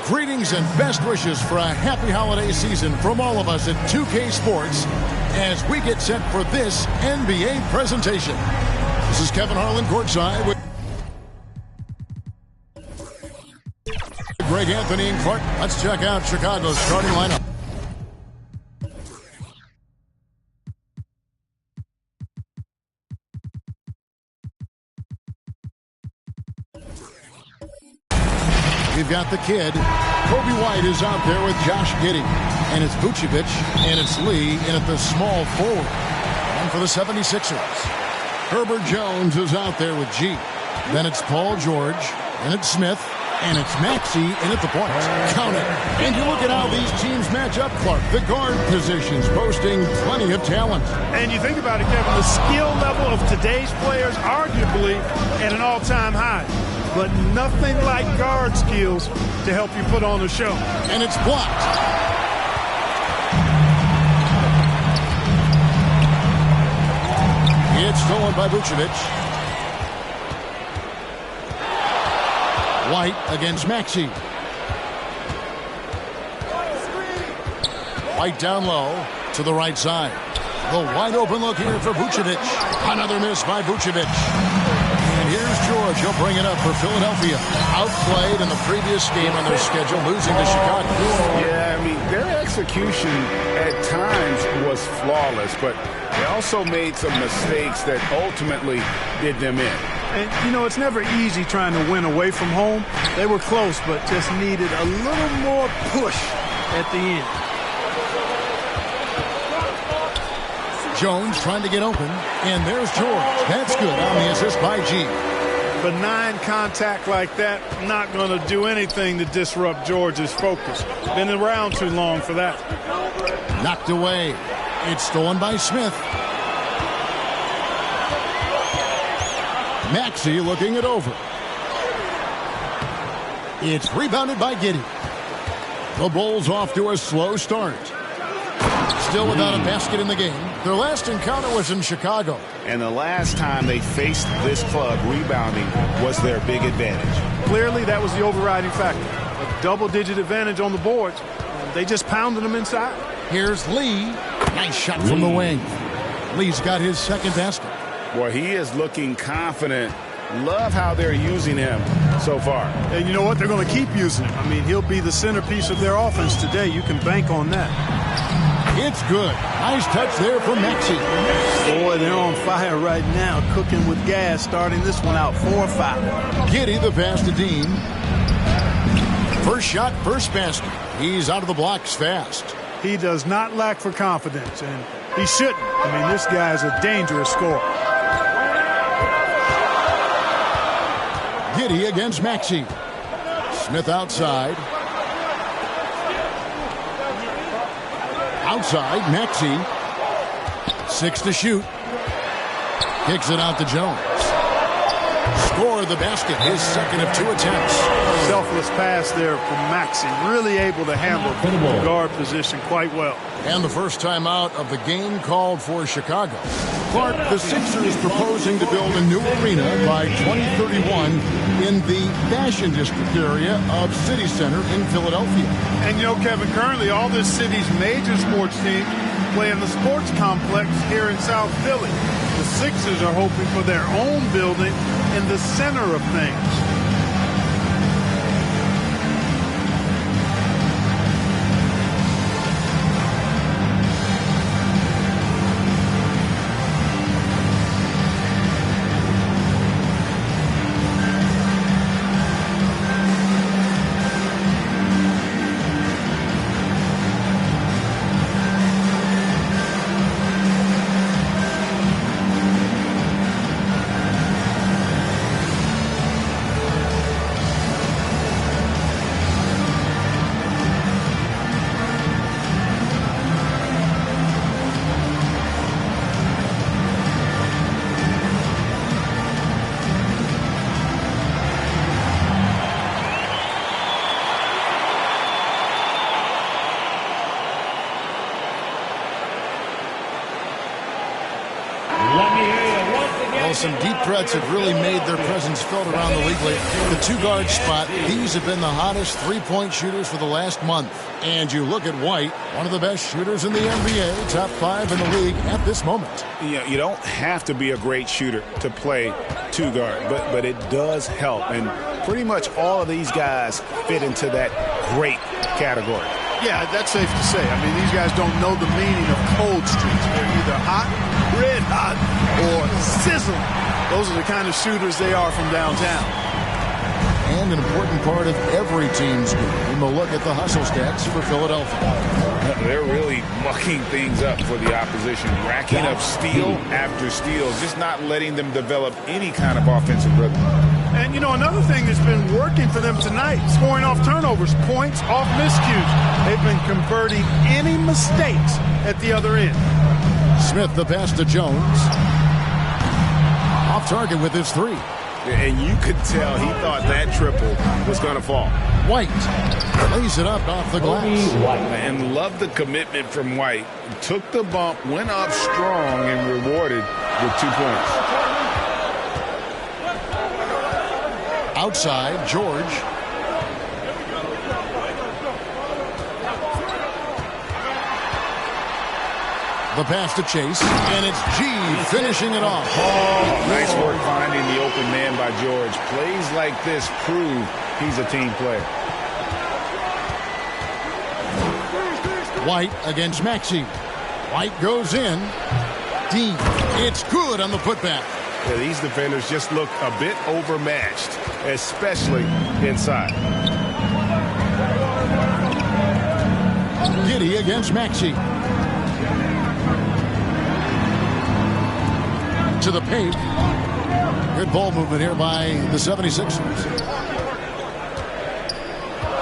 Greetings and best wishes for a happy holiday season from all of us at 2K Sports as we get set for this NBA presentation. This is Kevin Harlan courtside with Greg Anthony and Clark. Let's check out Chicago's starting lineup. We've got the kid. Kobe White is out there with Josh Giddey. And it's Vucevic, and it's Lee in at the small forward. And for the 76ers, Herbert Jones is out there with G. Then it's Paul George, and it's Smith, and it's Maxey in at the point. Count it. And you look at how these teams match up, Clark. The guard positions boasting plenty of talent. And you think about it, Kevin, the skill level of today's players arguably at an all-time high. But nothing like guard skills to help you put on a show. And it's blocked. It's stolen by Vucevic. White against Maxey. White down low to the right side. The wide open look here for Vucevic. Another miss by Vucevic. And here's George. He'll bring it up for Philadelphia. Outplayed in the previous game on their schedule, losing to Chicago. Yeah, I mean, their execution at times was flawless, but they also made some mistakes that ultimately did them in. And, you know, it's never easy trying to win away from home. They were close, but just needed a little more push at the end. Jones trying to get open, and there's George. That's good on the assist by G. Benign contact like that, not going to do anything to disrupt George's focus. Been around too long for that. Knocked away. It's stolen by Smith. Maxey looking it over. It's rebounded by Giddey. The Bulls off to a slow start. Still without a basket in the game. Their last encounter was in Chicago. And the last time they faced this club, rebounding was their big advantage. Clearly, that was the overriding factor. A double-digit advantage on the boards. They just pounded them inside. Here's Lee. Nice shot from the wing. Lee's got his second basket. Well, he is looking confident. Love how they're using him so far. And you know what? They're going to keep using him. I mean, he'll be the centerpiece of their offense today. You can bank on that. It's good. Nice touch there from Maxey. Boy, they're on fire right now, cooking with gas, starting this one out 4-5. Giddey the pass to Dean. First shot, first basket. He's out of the blocks fast. He does not lack for confidence, and he shouldn't. I mean, this guy's a dangerous scorer. Giddey against Maxey. Smith outside. Outside, Maxey. 6 to shoot. Kicks it out to Jones. Score the basket, his second of 2 attempts. Selfless pass there from Maxey. Really able to handle the guard position quite well. And the first time out of the game called for Chicago. Clark, the Sixers proposing to build a new arena by 2031 in the Fashion District area of City Center in Philadelphia. And you know, Kevin, currently all this city's major sports teams play in the sports complex here in South Philly. The Sixers are hoping for their own building in the center of things. Well, some deep threats have really made their presence felt around the league lately. The two-guard spot, these have been the hottest three-point shooters for the last month. And you look at White, one of the best shooters in the NBA, top 5 in the league at this moment. You don't have to be a great shooter to play two-guard, but it does help. And pretty much all of these guys fit into that great category. Yeah, that's safe to say. I mean, these guys don't know the meaning of cold streaks. They're either hot, red hot, or sizzling. Those are the kind of shooters they are from downtown. And an important part of every team's game. We'll look at the hustle stats for Philadelphia. They're really mucking things up for the opposition, racking up steal after steal, just not letting them develop any kind of offensive rhythm. And, you know, another thing that's been working for them tonight, scoring off turnovers, points off miscues. They've been converting any mistakes at the other end. Smith, the pass to Jones. Off target with his three. And you could tell he thought that triple was going to fall. White lays it up off the glass. And love the commitment from White. Took the bump, went up strong, and rewarded with 2 points. Outside, George. The pass to Chase, and it's G finishing it off. Nice work finding the open man by George. Plays like this prove he's a team player. White against Maxey. White goes in. Dean, it's good on the putback. Yeah, these defenders just look a bit overmatched, especially inside. Giddey against Maxey. To the paint. Good ball movement here by the 76ers.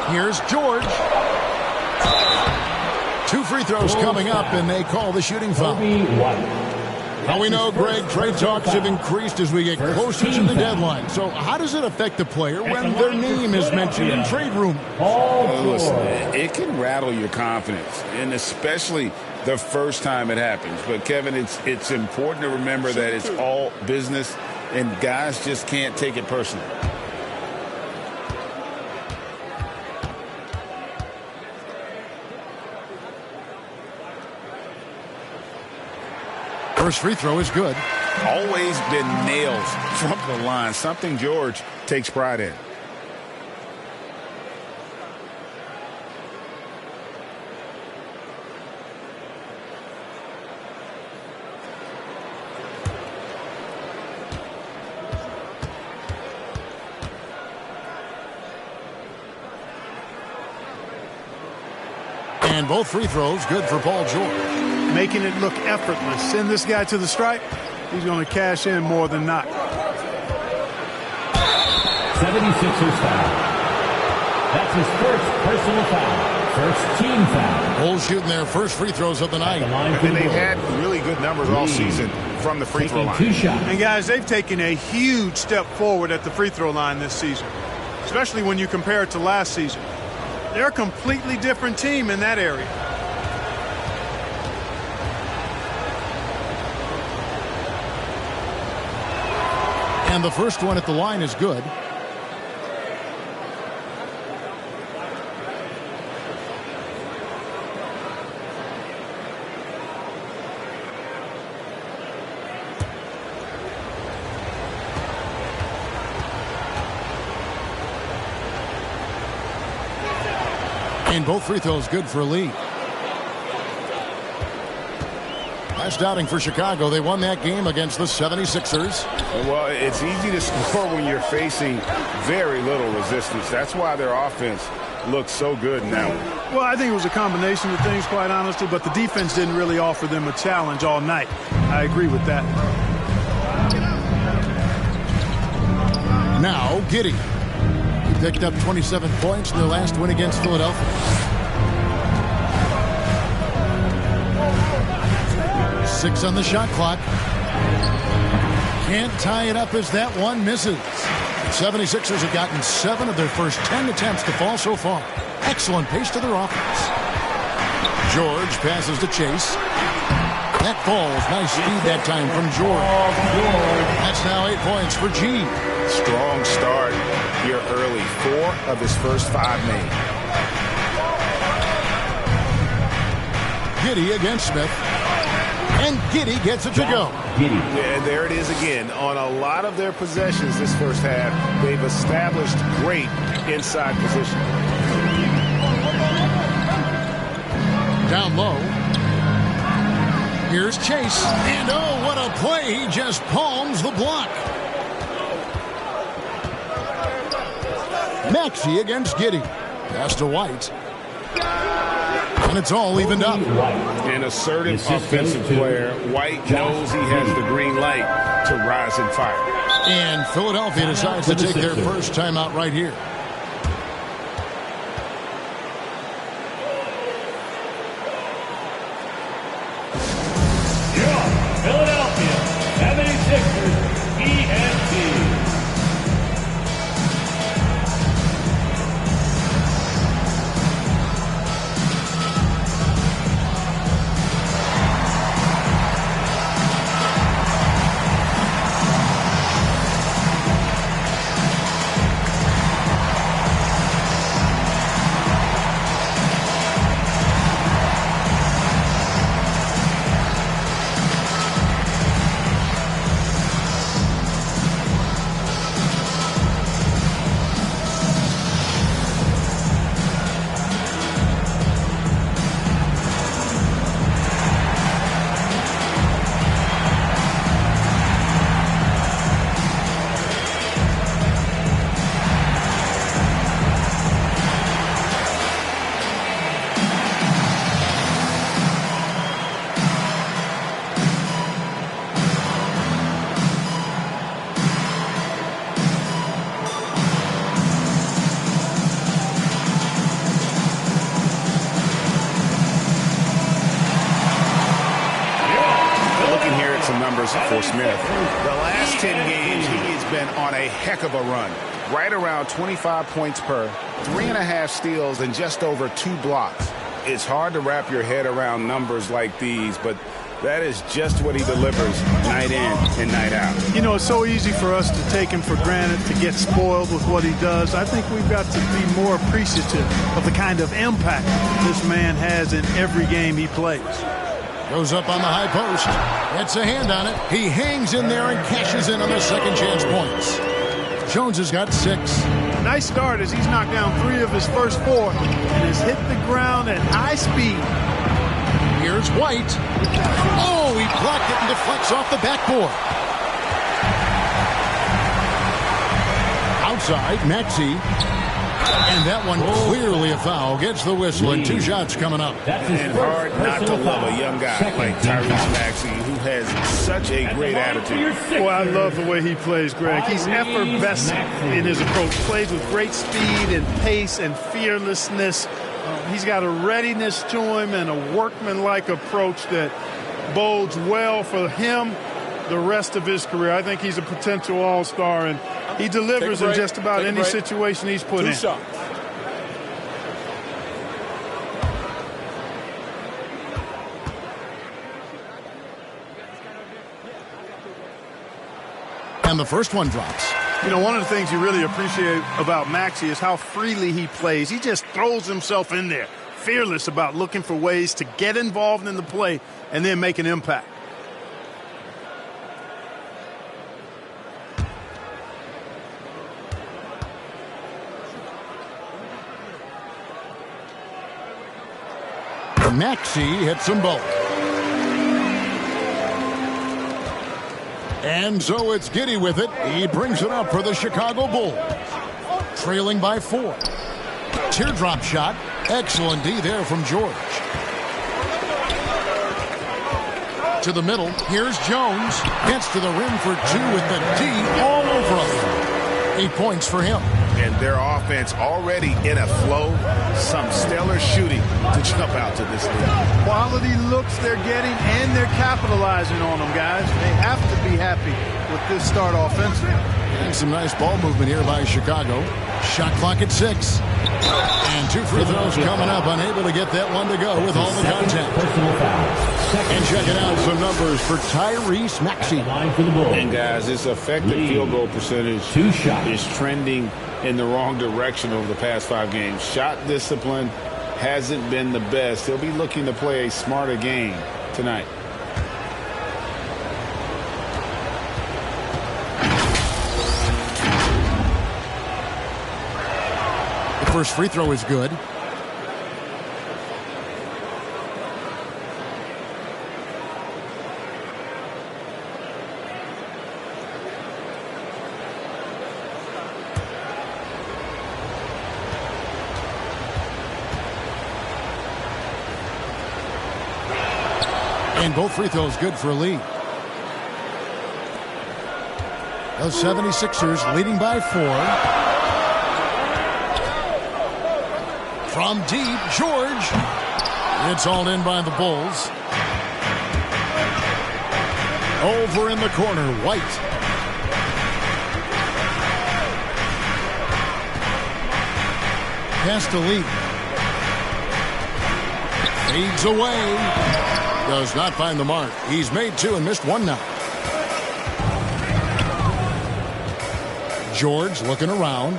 Here's George. 2 free throws coming up, and they call the shooting foul. Now we know, Greg, trade talks have increased as we get closer to the deadline. So how does it affect the player when their name is mentioned in trade room? Listen, it can rattle your confidence, and especially the first time it happens. But, Kevin, it's important to remember that it's all business, and guys just can't take it personally. First free throw is good. Always been nails from the line, something George takes pride in. And both free throws good for Paul George. Making it look effortless. Send this guy to the stripe. He's going to cash in more than not. 76ers foul. That's his first personal foul. First team foul. Bulls shooting their first free throws of the night. And they've had really good numbers all season from the free throw line. 2 shots. And, guys, they've taken a huge step forward at the free throw line this season, especially when you compare it to last season. They're a completely different team in that area. And the first one at the line is good. And both free throws good for Lee. Last outing for Chicago. They won that game against the 76ers. Well, it's easy to score when you're facing very little resistance. That's why their offense looks so good in that one. Well, I think it was a combination of things, quite honestly, but the defense didn't really offer them a challenge all night. I agree with that. Now, Giddey. He picked up 27 points in their last win against Philadelphia. 6 on the shot clock. Can't tie it up as that one misses. The 76ers have gotten 7 of their first 10 attempts to fall so far. Excellent pace to their offense. George passes to Chase. That falls. Nice speed that time from George. That's now 8 points for G. Strong start here early. 4 of his first 5 made. Giddey against Smith. And Giddey gets it to go. And there it is again. On a lot of their possessions this first half, they've established great inside position. Down low. Here's Chase. And oh, what a play. He just palms the block. Maxey against Giddey. Pass to White. And it's all evened up. An assertive offensive player. White knows he has the green light to rise and fire. And Philadelphia decides to take their first timeout right here. Philadelphia 76ers ENT. For Smith. The last 10 games, he has been on a heck of a run. Right around 25 points per, 3.5 steals, and just over 2 blocks. It's hard to wrap your head around numbers like these, but that is just what he delivers night in and night out. You know, it's so easy for us to take him for granted, to get spoiled with what he does. I think we've got to be more appreciative of the kind of impact this man has in every game he plays. Goes up on the high post. Gets a hand on it. He hangs in there and cashes in on the second chance points. Jones has got 6. Nice start as he's knocked down 3 of his first 4 and has hit the ground at high speed. Here's White. Oh, he blocked it and deflects off the backboard. Outside, Maxey. And that one clearly a foul. Gets the whistle and 2 shots coming up. And hard not to love a young guy like Tyrese Maxey, who has such a great attitude. Boy, I love the way he plays, Greg. He's effervescent in his approach. Plays with great speed and pace and fearlessness. He's got a readiness to him and a workmanlike approach that bodes well for him the rest of his career. I think he's a potential all-star, and he delivers in just about any situation he's put in. Shots. And the first one drops. You know, one of the things you really appreciate about Maxey is how freely he plays. He just throws himself in there, fearless about looking for ways to get involved in the play and then make an impact. Maxey hits them both. And so it's Giddey with it. He brings it up for the Chicago Bulls. Trailing by 4. Teardrop shot. Excellent D there from George. To the middle. Here's Jones. Gets to the rim for 2 with the D all over him. 8 points for him. And their offense already in a flow. Some stellar shooting to jump out to this league. Quality looks they're getting, and they're capitalizing on them, guys. They have to be happy with this start offensively. And some nice ball movement here by Chicago. Shot clock at 6. And 2 free throws coming up. Unable to get that one to go with all the contact. Personal foul. And checking out some numbers for Tyrese Maxey. Line for the Bulls. And guys, this effective field goal percentage 2 shots. is trending in the wrong direction over the past 5 games. Shot discipline hasn't been the best. He'll be looking to play a smarter game tonight. The first free throw is good. And both free throws good for Lee. The 76ers leading by 4. From deep, George. It's all in by the Bulls. Over in the corner, White. Pass to Lee. Fades away. Does not find the mark. He's made 2 and missed 1 now. George looking around.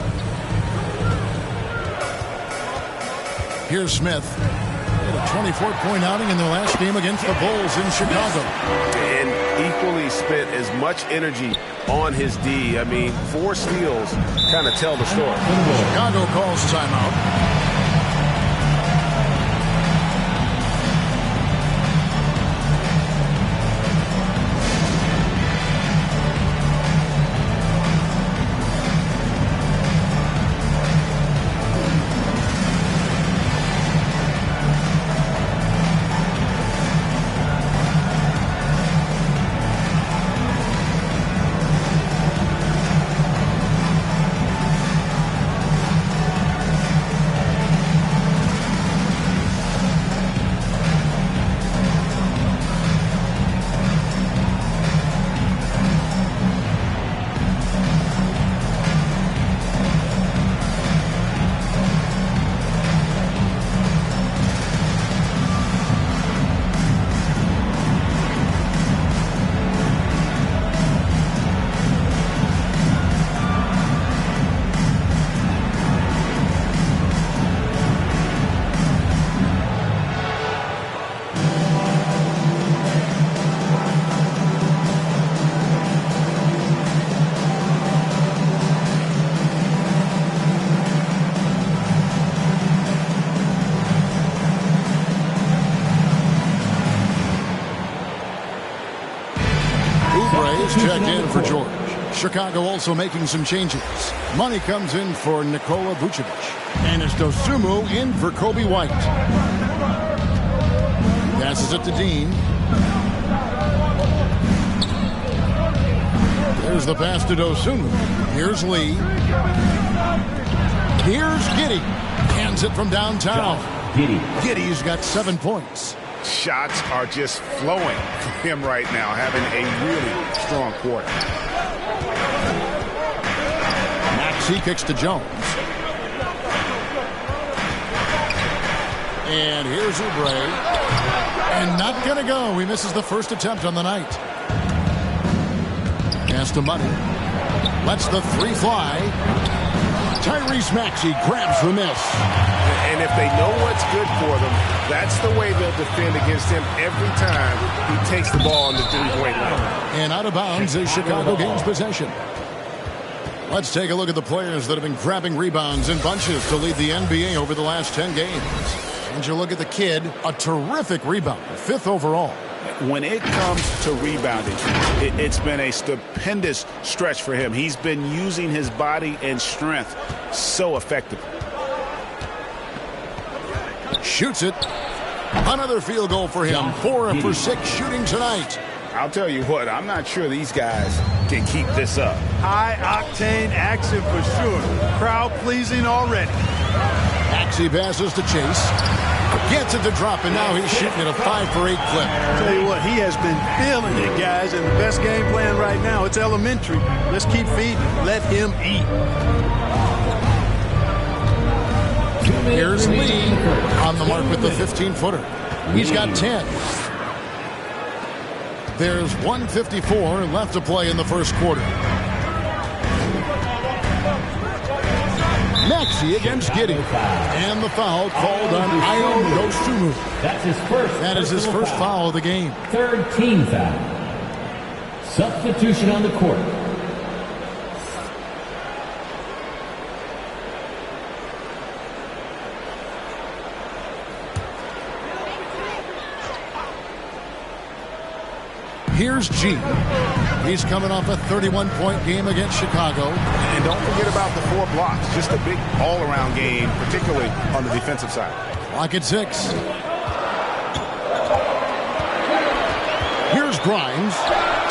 Here's Smith. Had a 24-point outing in their last game against the Bulls in Chicago. And equally spent as much energy on his D. I mean, 4 steals kind of tell the story. Chicago calls timeout. Checked in for George. Chicago also making some changes. Money comes in for Nikola Vucevic. And it's Dosunmu in for Kobe White. Passes it to Dean. There's the pass to Dosunmu. Here's Lee. Here's Giddey. Hands it from downtown. Giddey's got 7 points. Shots are just flowing for him right now, having a really strong quarter. Maxey kicks to Jones. And here's Oubre. And not going to go. He misses the first attempt on the night. Pass to Money. Lets the 3 fly. Tyrese Maxey grabs the miss. And if they know what's good for them, that's the way they'll defend against him every time he takes the ball on the 3-point line. And out of bounds as Chicago gains possession. Let's take a look at the players that have been grabbing rebounds in bunches to lead the NBA over the last 10 games. And you look at the kid, a terrific rebounder, 5th overall. When it comes to rebounding, it's been a stupendous stretch for him. He's been using his body and strength so effectively. Shoots it. Another field goal for him. 4 for 6 shooting tonight. I'll tell you what, I'm not sure these guys can keep this up. High-octane action for sure. Crowd-pleasing already. Maxey passes to Chase. Gets it to drop, and now he's shooting at a 5 for 8 clip. Tell you what, he has been feeling it, guys, and the best game plan right now, it's elementary. Let's keep feeding. Let him eat. Here's Lee on the mark with the 15-footer. He's got 10. There's 1:54 left to play in the first quarter. Maxey against Giddey. And the foul called on Ayo Dosunmu. That is his first foul of the game. Third team foul. Substitution on the court. Here's G. He's coming off a 31-point game against Chicago. And don't forget about the 4 blocks. Just a big all-around game, particularly on the defensive side. Clock at 6. Here's Grimes.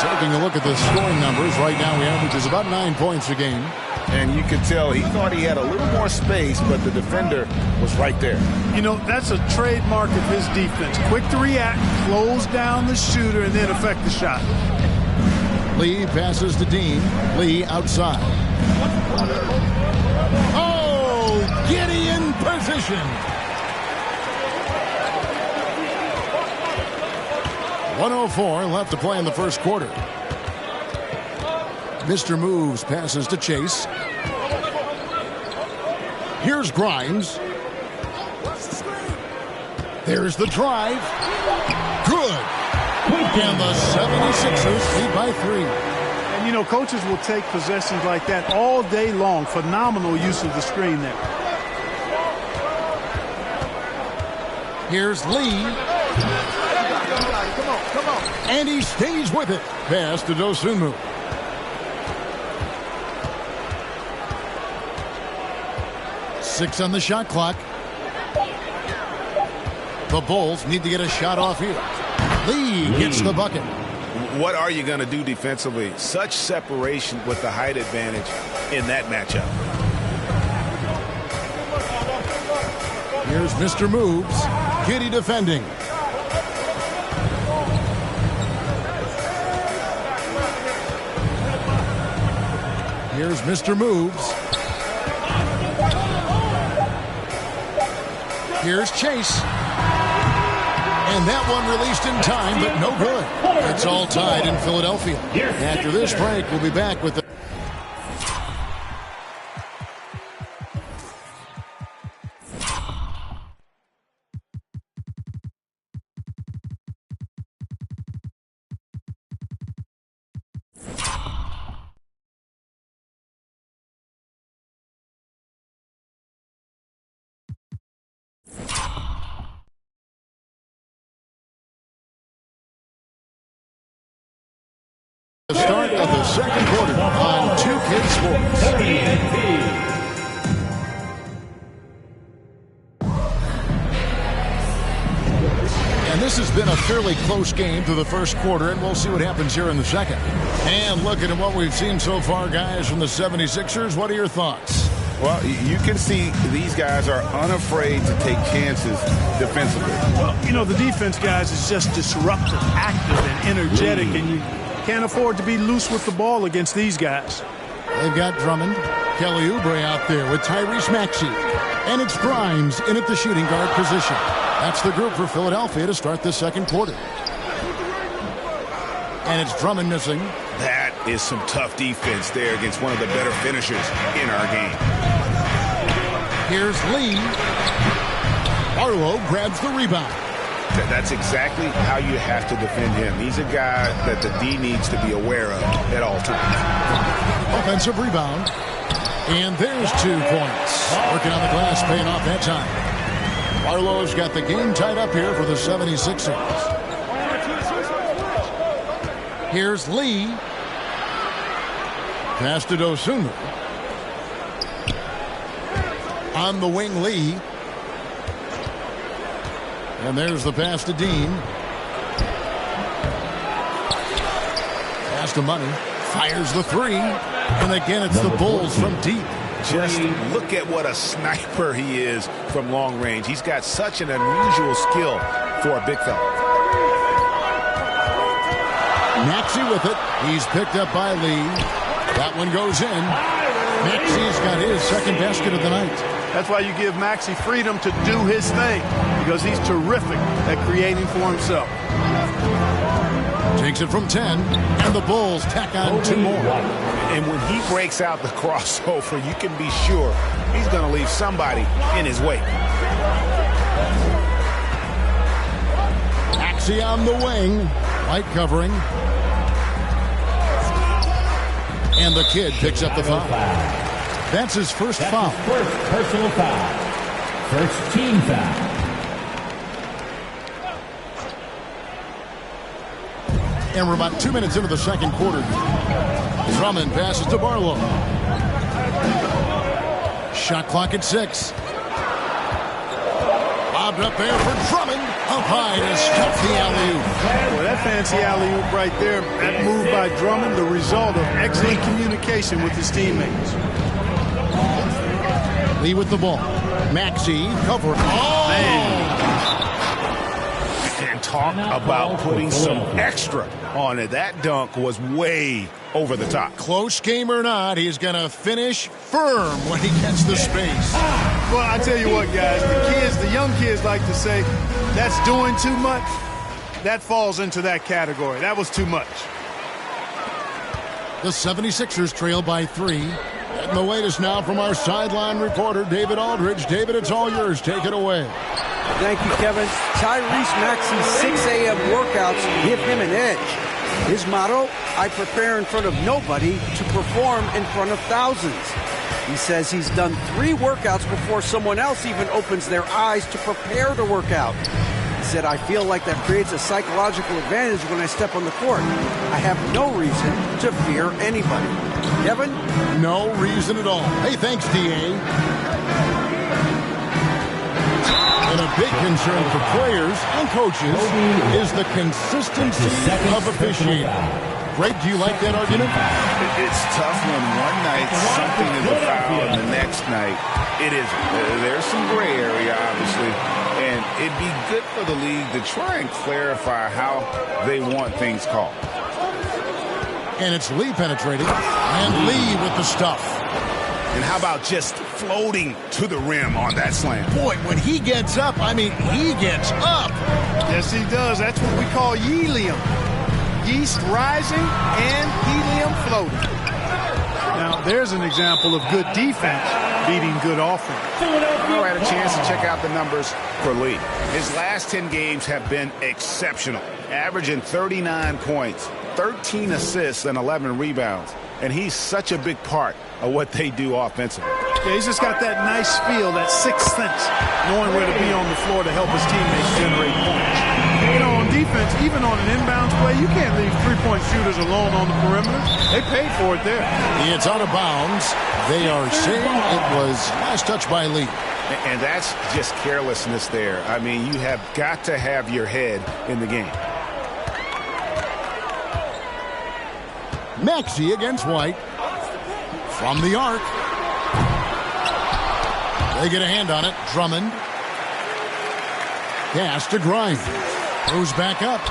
Taking a look at the scoring numbers. Right now he averages about 9 points a game. And you could tell he thought he had a little more space, but the defender was right there. You know, that's a trademark of his defense. Quick to react, close down the shooter, and then affect the shot. Lee passes to Dean. Lee outside. Oh, Giddey in position. 1:04 left to play in the first quarter. Mr. Moves passes to Chase. Here's Grimes. There's the drive. Good. And the 76ers lead by 3. And, you know, coaches will take possessions like that all day long. Phenomenal use of the screen there. Here's Lee. Come on. And he stays with it. Pass to Dosunmu. Six on the shot clock. The Bulls need to get a shot off here. Lee gets the bucket. What are you going to do defensively? Such separation with the height advantage in that matchup. Here's Mr. Moves. Giddey defending. Here's Mr. Moves. Here's Chase. And that one released in time, but no good. It's all tied in Philadelphia. After this break, we'll be back with the... The start of the second quarter on 2K Sports. And this has been a fairly close game through the first quarter, and we'll see what happens here in the second. And looking at what we've seen so far, guys, from the 76ers, what are your thoughts? Well, you can see these guys are unafraid to take chances defensively. Well, you know, the defense, guys, is just disruptive, active, and energetic, and you can't afford to be loose with the ball against these guys. They've got Drummond, Kelly Oubre out there with Tyrese Maxey. And it's Grimes in at the shooting guard position. That's the group for Philadelphia to start the second quarter. And it's Drummond missing. That is some tough defense there against one of the better finishers in our game. Here's Lee. Barlow grabs the rebound. That's exactly how you have to defend him. He's a guy that the D needs to be aware of at all times. Offensive rebound. And there's 2 points. Working on the glass, paying off that time. Barlow's got the game tied up here for the 76ers. Here's Lee. Pass to Dosunmu. On the wing, Lee. And there's the pass to Dean. Pass to Money. Fires the 3. And again, it's the Bulls from deep. Just look at what a sniper he is from long range. He's got such an unusual skill for a big fella. Maxey with it. He's picked up by Lee. That one goes in. Maxey's got his second basket of the night. That's why you give Maxey freedom to do his thing, because he's terrific at creating for himself. Takes it from 10, and the Bulls tack on 2 more. And when he breaks out the crossover, you can be sure he's going to leave somebody in his wake. Maxey on the wing. White covering. And the kid picks up the foul. That's his first foul. His first personal foul. First team foul. And we're about 2 minutes into the second quarter. Drummond passes to Barlow. Shot clock at 6. Bobbed up there for Drummond. Up high to stuff the alley-oop. Boy, that fancy alley-oop right there, that move by Drummond, the result of excellent communication with his teammates. Lee with the ball. Maxey covered. Oh! Man. And talk about putting some extra on it. That dunk was way over the top. Close game or not, he's going to finish firm when he gets the space. Well, I tell you what, guys, the young kids like to say, that's doing too much. That falls into that category. That was too much. The 76ers trail by 3. And the latest now from our sideline reporter, David Aldridge. David, it's all yours. Take it away. Thank you, Kevin. Tyrese Maxey's 6 a.m. workouts give him an edge. His motto, I prepare in front of nobody to perform in front of thousands. He says he's done 3 workouts before someone else even opens their eyes to prepare to work out. He said, I feel like that creates a psychological advantage when I step on the court. I have no reason to fear anybody. Kevin? No reason at all. Hey, thanks, D.A. And a big concern for players and coaches is the consistency of officiating. Greg, do you like that argument? It's tough when one night something is a foul and the next night it isn't. There's some gray area, obviously, and it'd be good for the league to try and clarify how they want things called. And it's Lee penetrating, and Lee with the stuff. And how about just floating to the rim on that slam? Boy, when he gets up, I mean, he gets up. Yes, he does. That's what we call helium. Yeast rising and helium floating. Now, there's an example of good defense beating good offense. I had a chance to check out the numbers for Lee. His last 10 games have been exceptional, averaging 39 points, 13 assists, and 11 rebounds. And he's such a big part of what they do offensively. Yeah, he's just got that nice feel, that sixth sense, knowing where to be on the floor to help his teammates generate points. You know, on defense, even on an inbounds play, you can't leave three-point shooters alone on the perimeter. They paid for it there. It's out of bounds. They are saying it was nice touch by Lee. And that's just carelessness there. I mean, you have got to have your head in the game. Maxey against White. From the arc. They get a hand on it. Drummond. Pass to Grimes. Goes back up.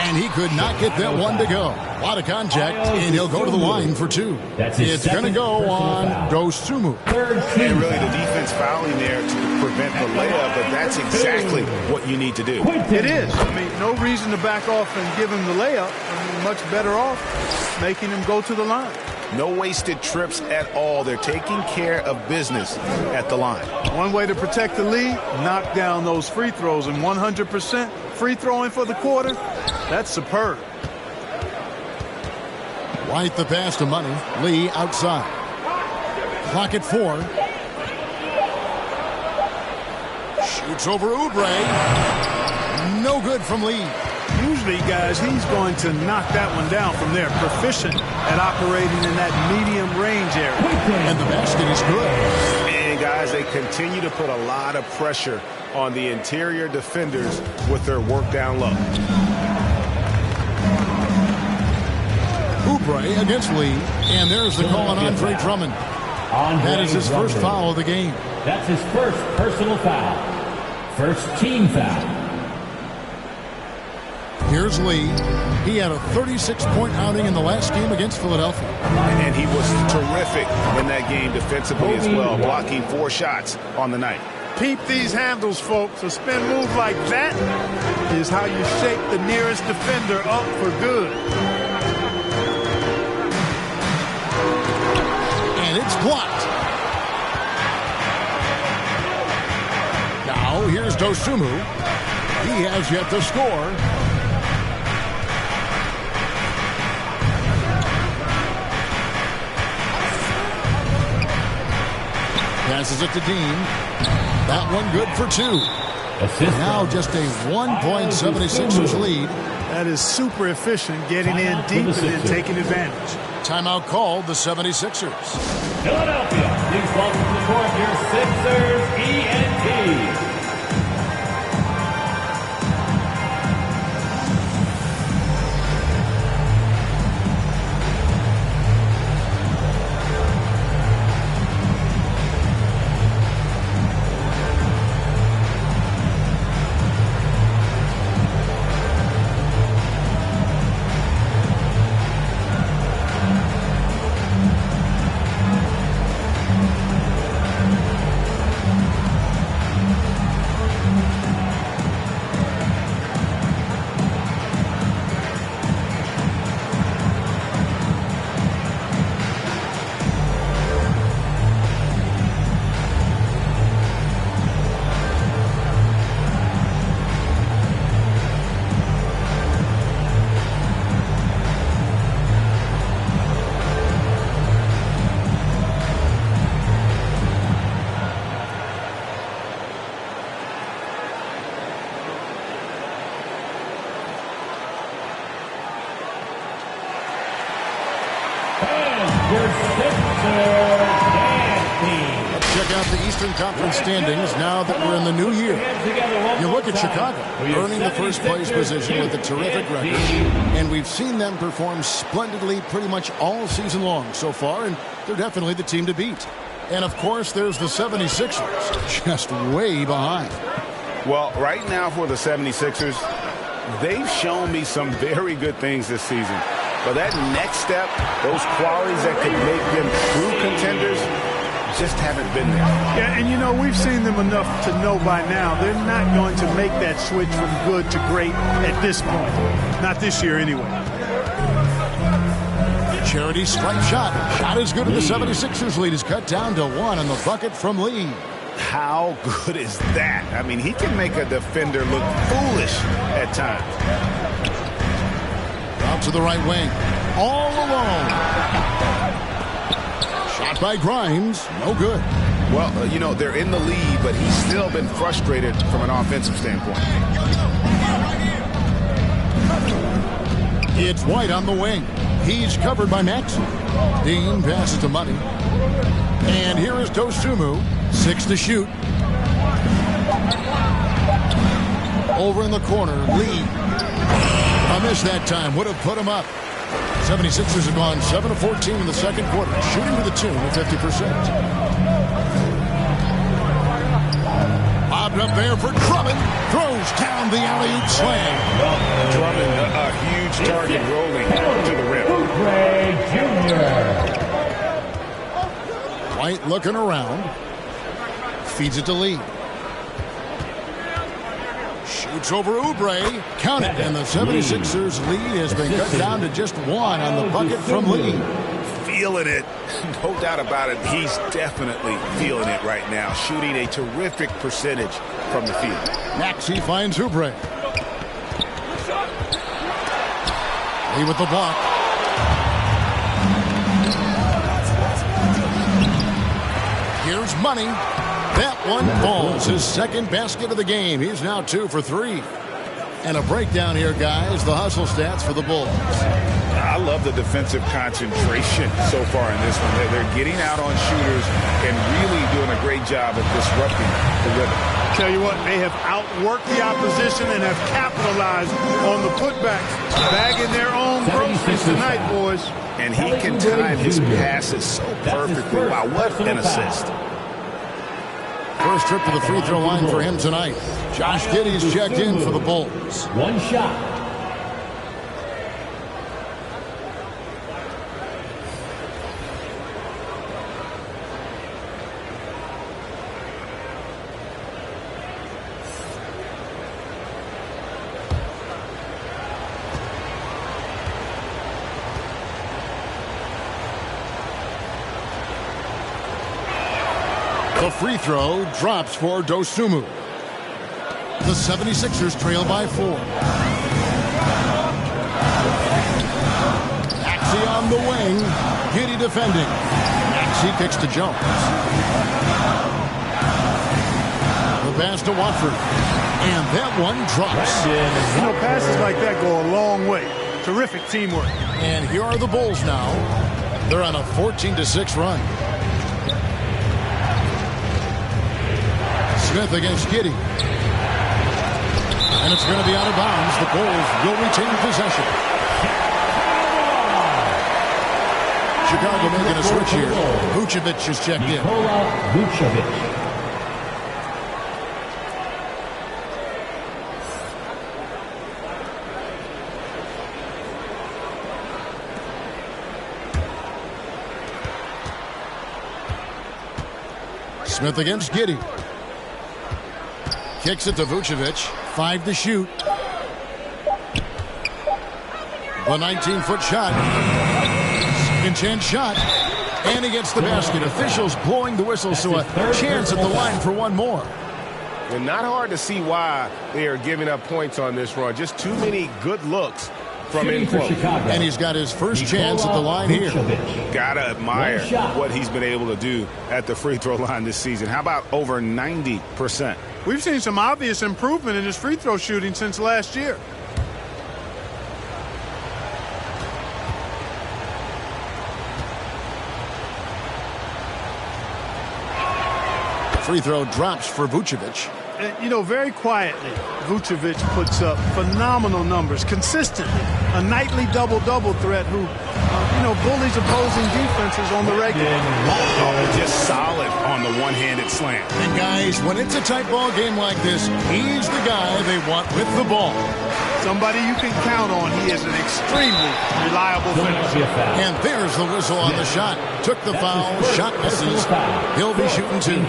And he could not get that one to go. A lot of contact, and he'll go to the line for 2. It's going to go on Dosunmu. And really the defense fouling there to prevent the layup, but that's exactly what you need to do. It is. I mean, no reason to back off and give him the layup. I mean, much better off making him go to the line. No wasted trips at all. They're taking care of business at the line. One way to protect the lead, knock down those free throws, and 100% free throwing for the quarter, that's superb. White the pass to Money. Lee outside. Clock at 4. Shoots over Oubre. No good from Lee. Usually, guys, he's going to knock that one down from there. Proficient at operating in that medium range area. And the basket is good. And, guys, they continue to put a lot of pressure on the interior defenders with their work down low. Oubre against Lee. And there's the call on Andre Drummond. That is his first foul of the game. That's his first personal foul. First team foul. Here's Lee. He had a 36-point outing in the last game against Philadelphia. And he was terrific in that game defensively as well, blocking 4 shots on the night. Keep these handles, folks. A spin move like that is how you shake the nearest defender up for good. And it's blocked. Now here's Dosunmu. He has yet to score. Passes it to Dean. That one good for 2. Now just a 1-76ers lead. That is super efficient, getting in deep and then taking advantage. Timeout called the 76ers. Philadelphia, please welcome to the court your Sixers ENT. Let's check out the Eastern Conference standings now that we're in the new year. You look at Chicago, earning the first place position with a terrific record, and we've seen them perform splendidly pretty much all season long so far, and they're definitely the team to beat. And of course, there's the 76ers, just way behind. Well, right now for the 76ers, they've shown me some very good things this season. But that next step, those qualities that could make them true contenders, just haven't been there. Yeah, and you know, we've seen them enough to know by now they're not going to make that switch from good to great at this point. Not this year anyway. Charity stripe shot. Shot is good, and the 76ers lead is cut down to 1 on the bucket from Lee. How good is that? I mean, he can make a defender look foolish at times. Out to the right wing. All alone. Shot by Grimes. No good. Well, you know, they're in the lead, but he's still been frustrated from an offensive standpoint. It's White on the wing. He's covered by Maxey. Dean passes to Money. And here is Dosunmu. 6 to shoot. Over in the corner, Lee. A miss that time. Would have put him up. 76ers have gone 7 of 14 in the second quarter. Shooting to the tune of 50%. Bobbed up there for Drummond. Throws down the alley-oop slam. Drummond, a huge target rolling to the rim. White looking around. Feeds it to Lee. Shoots over Oubre. Count it. And the 76ers lead has been cut down to just 1 on the bucket from Lee. Feeling it. No doubt about it. He's definitely feeling it right now. Shooting a terrific percentage from the field. Maxey finds Oubre. Lee with the block. Here's Money. That one falls. His second basket of the game. He's now 2 for 3. And a breakdown here, guys. The hustle stats for the Bulls. I love the defensive concentration so far in this one. They're getting out on shooters and really doing a great job of disrupting the rhythm. Tell you what, they have outworked the opposition and have capitalized on the putbacks. Bagging their own groceries tonight, boys. And he can time his passes so perfectly. Wow, what an assist. First trip to the free throw line for him tonight. Josh Giddey's checked in for the Bulls. 1 shot. free throw drops for Dosunmu. The 76ers trail by 4. Maxey on the wing. Giddey defending. Maxey kicks to Jones. The pass to Watford. And that one drops. You know, passes like that go a long way. Terrific teamwork. And here are the Bulls now. They're on a 14-6 run. Smith against Giddey. And it's going to be out of bounds. The Bulls will retain possession. Chicago making a switch here. Vucevic is checked in. Vucevic. Smith against Giddey. Kicks it to Vucevic. 5 to shoot. The 19-foot shot. Intense shot. And he gets the basket. Officials blowing the whistle, so a chance at the line for one more. Well, not hard to see why they are giving up points on this run. Just too many good looks from in close. And he's got his first chance at the line here. Gotta admire what he's been able to do at the free throw line this season. How about over 90%? We've seen some obvious improvement in his free throw shooting since last year. Free throw drops for Vucevic. You know, very quietly, Vucevic puts up phenomenal numbers consistently. A nightly double-double threat who, bullies opposing defenses on the regular. Just solid on the one-handed slant. And guys, when it's a tight ball game like this, he's the guy they want with the ball. Somebody you can count on. He is an extremely reliable finisher. And there's the whistle on the shot. Took the foul. Shot misses. He'll be shooting 2.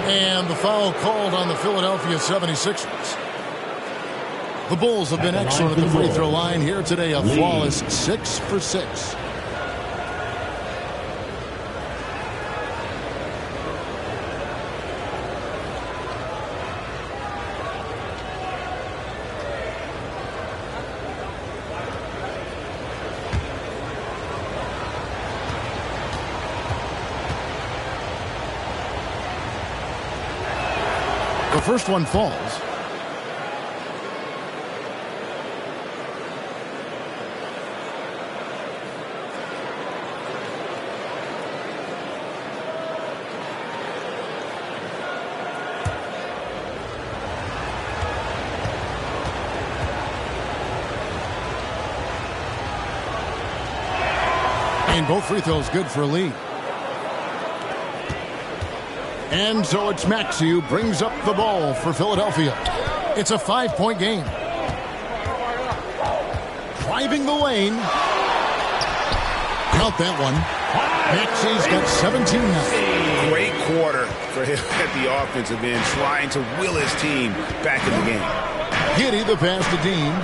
And the foul called on the Philadelphia 76ers. The Bulls have been excellent at the free throw line here today. A flawless 6 for 6. The first one falls. And both free throws good for a lead. And so it's Maxey who brings up the ball for Philadelphia. It's a 5-point game. Driving the lane. Count that one. Maxey's got 17 now. Great quarter for him at the offensive end, trying to will his team back in the game. Giddey the pass to Dean.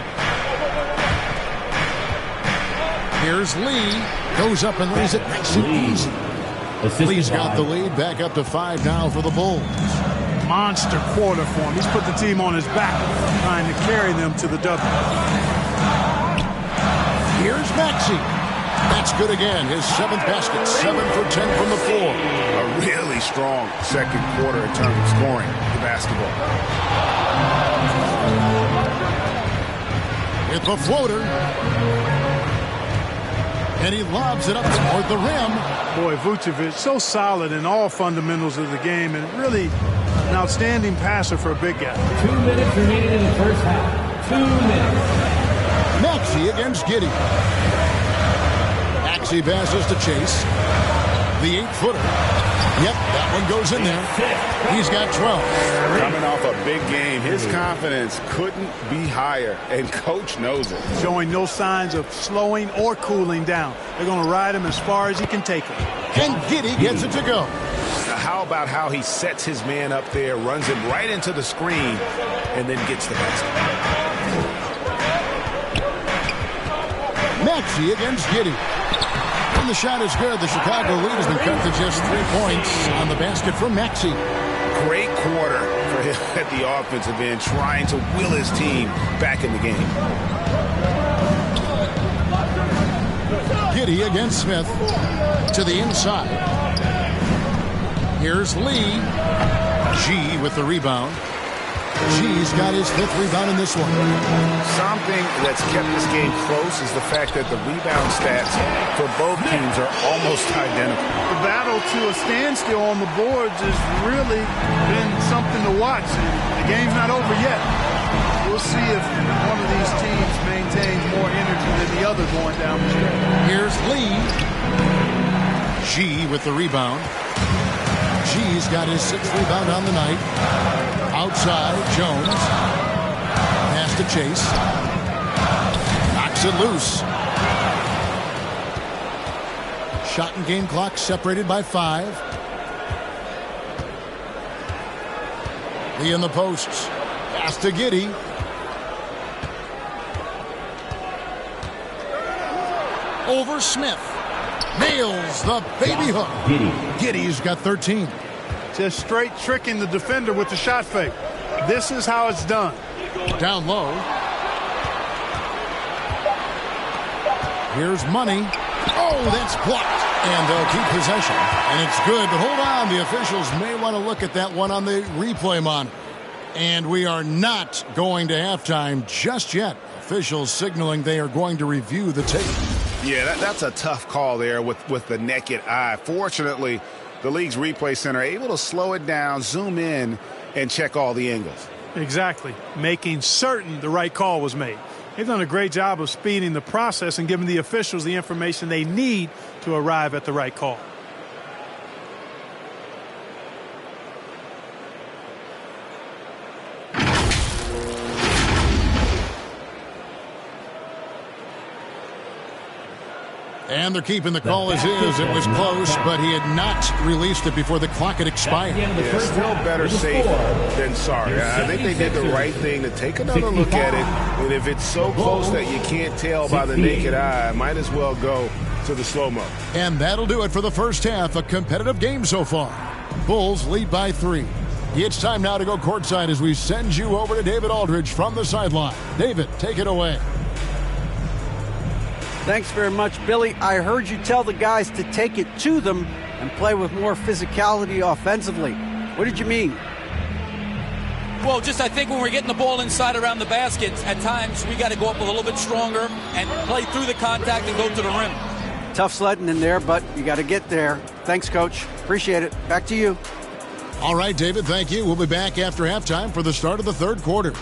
Here's Lee. Goes up and lays it nice and easy. Lee's got the lead back up to 5 now for the Bulls. Monster quarter for him. He's put the team on his back, trying to carry them to the W. Here's Maxey. That's good again. His 7th basket. 7 for 10 from the floor. A really strong second quarter in terms of scoring the basketball. It's a floater. And he lobs it up toward the rim. Boy, Vucevic, so solid in all fundamentals of the game, and really an outstanding passer for a big guy. 2 minutes remaining in the first half. 2 minutes. Maxey against Giddey. Maxey passes to Chase. The 8-footer. Yep, that one goes in there. He's got 12. Coming off a big game, his confidence couldn't be higher, and Coach knows it. Showing no signs of slowing or cooling down. They're going to ride him as far as he can take him. And Giddey gets it to go. Now, how about how he sets his man up there, runs him right into the screen, and then gets the basket. Maxey against Giddey. And the shot is good. The Chicago lead has been cut to just 3 points on the basket from Maxey. Great quarter for him at the offensive end, trying to will his team back in the game. Giddey against Smith to the inside. Here's Lee. G with the rebound. G's got his 5th rebound in this one. Something that's kept this game close is the fact that the rebound stats for both teams are almost identical. The battle to a standstill on the boards has really been something to watch. And the game's not over yet. We'll see if one of these teams maintains more energy than the other going down the stretch. Here's Lee. G with the rebound. G's got his 6th rebound on the night. Outside, Jones. Pass to Chase. Knocks it loose. Shot and game clock separated by 5. Lee in the posts. Pass to Giddey. Over Smith. Nails the baby hook. Giddey's got 13. Just straight tricking the defender with the shot fake. This is how it's done. Down low. Here's Money. Oh, that's blocked. And they'll keep possession. And it's good, but hold on. The officials may want to look at that one on the replay monitor. And we are not going to halftime just yet. Officials signaling they are going to review the tape. Yeah, that's a tough call there with the naked eye. Fortunately, the league's replay center able to slow it down, zoom in, and check all the angles. Exactly. Making certain the right call was made. They've done a great job of speeding the process and giving the officials the information they need to arrive at the right call. And they're keeping the call as is. It was close, but he had not released it before the clock had expired. Yeah, still better safe than sorry. I think they did the right thing to take another look at it. And if it's so close that you can't tell by the naked eye, might as well go to the slow-mo. And that'll do it for the first half. A competitive game so far. Bulls lead by 3. It's time now to go courtside as we send you over to David Aldridge from the sideline. David, take it away. Thanks very much, Billy. I heard you tell the guys to take it to them and play with more physicality offensively. What did you mean? Well, just I think when we're getting the ball inside around the basket, at times we got to go up a little bit stronger and play through the contact and go to the rim. Tough sledding in there, but you got to get there. Thanks, Coach. Appreciate it. Back to you. All right, David, thank you. We'll be back after halftime for the start of the third quarter.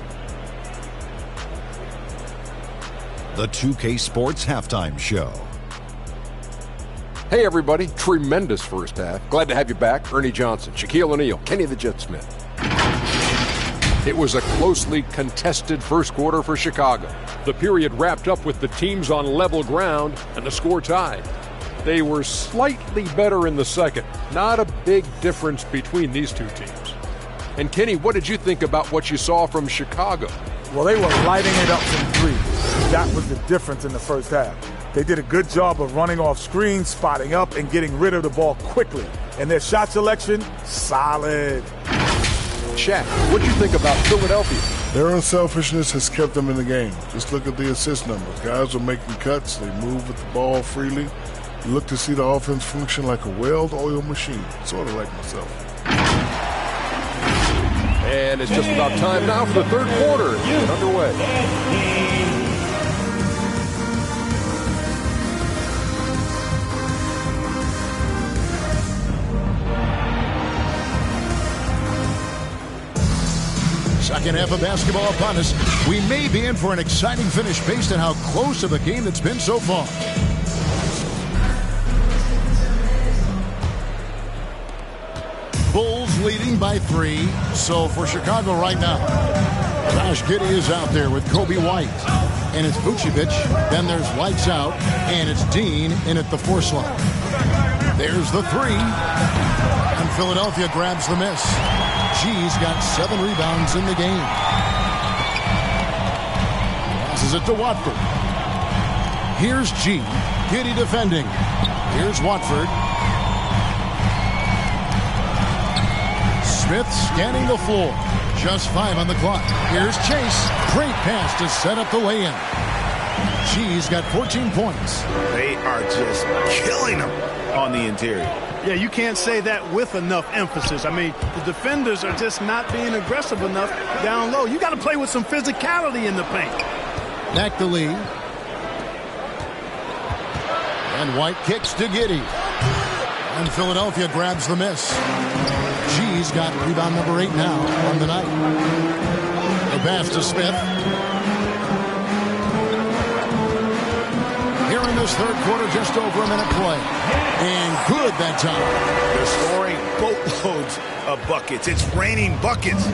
The 2K Sports Halftime Show. Hey, everybody. Tremendous first half. Glad to have you back. Ernie Johnson, Shaquille O'Neal, Kenny the Jet Smith. It was a closely contested first quarter for Chicago. The period wrapped up with the teams on level ground and the score tied. They were slightly better in the second. Not a big difference between these two teams. And Kenny, what did you think about what you saw from Chicago? Well, they were lighting it up from 3. That was the difference in the first half. They did a good job of running off screens, spotting up, and getting rid of the ball quickly. And their shot selection, solid. Shaq, what do you think about Philadelphia? Their unselfishness has kept them in the game. Just look at the assist numbers. Guys are making cuts. They move with the ball freely. You look to see the offense function like a well-oiled machine, sort of like myself. And it's just about time now for the third quarter. Get underway. Second half of basketball upon us. We may be in for an exciting finish based on how close of a game it's been so far. Bulls leading by 3. So for Chicago right now, Josh Giddey is out there with Kobe White. And it's Vucevic. Then there's lights out. And it's Dean in at the 4 slot. There's the 3. And Philadelphia grabs the miss. G's got 7 rebounds in the game. Passes it to Watford. Here's G. Giddey defending. Here's Watford. Smith scanning the floor. Just 5 on the clock. Here's Chase. Great pass to set up the lay-in. She's got 14 points. They are just killing them on the interior. Yeah, you can't say that with enough emphasis. I mean, the defenders are just not being aggressive enough down low. You got to play with some physicality in the paint. Back to Lee. And White kicks to Giddey. And Philadelphia grabs the miss. She's got rebound number 8 now on the night. The pass to Smith. Here in this third quarter, just over a minute play. And good that time. They're scoring boatloads of buckets. It's raining buckets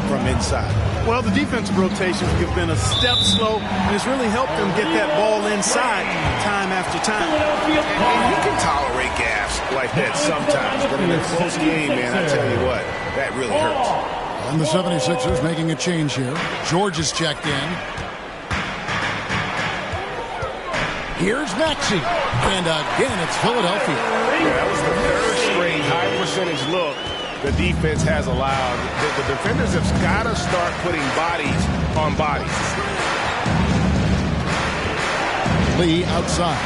from inside. Well, the defensive rotations have been a step slow, and it's really helped them get that ball inside time after time. And you can tolerate gaps like that sometimes, but in a close game, man, I tell you what, that really hurts. And the 76ers making a change here. George is checked in. Here's Maxey. And again, it's Philadelphia. Yeah, that was the third straight high percentage look the defense has allowed. The defenders have got to start putting bodies on bodies. Lee outside.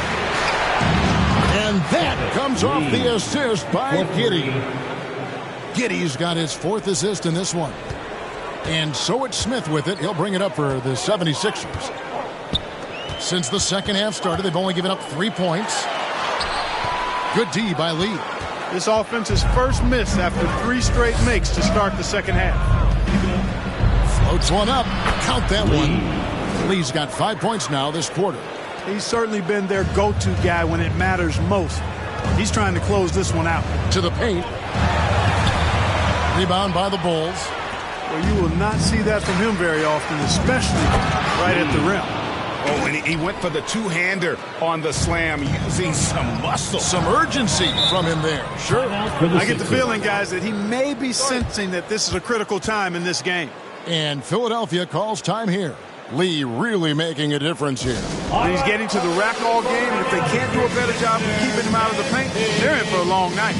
And that comes off the assist by Giddey. Giddey's got his 4th assist in this one. And so it's Smith with it. He'll bring it up for the 76ers. Since the second half started, they've only given up 3 points. Good D by Lee. This offense's first miss after 3 straight makes to start the second half. Floats one up. Count that one. Lee's got 5 points now this quarter. He's certainly been their go-to guy when it matters most. He's trying to close this one out. To the paint. Rebound by the Bulls. Well, you will not see that from him very often, especially right at the rim. Oh, and he went for the two-hander on the slam, using some muscle. Some urgency from him there. Sure. I get the feeling, guys, that he may be sensing that this is a critical time in this game. And Philadelphia calls time here. Lee really making a difference here. He's getting to the rack all game, and if they can't do a better job of keeping him out of the paint, they're in for a long night.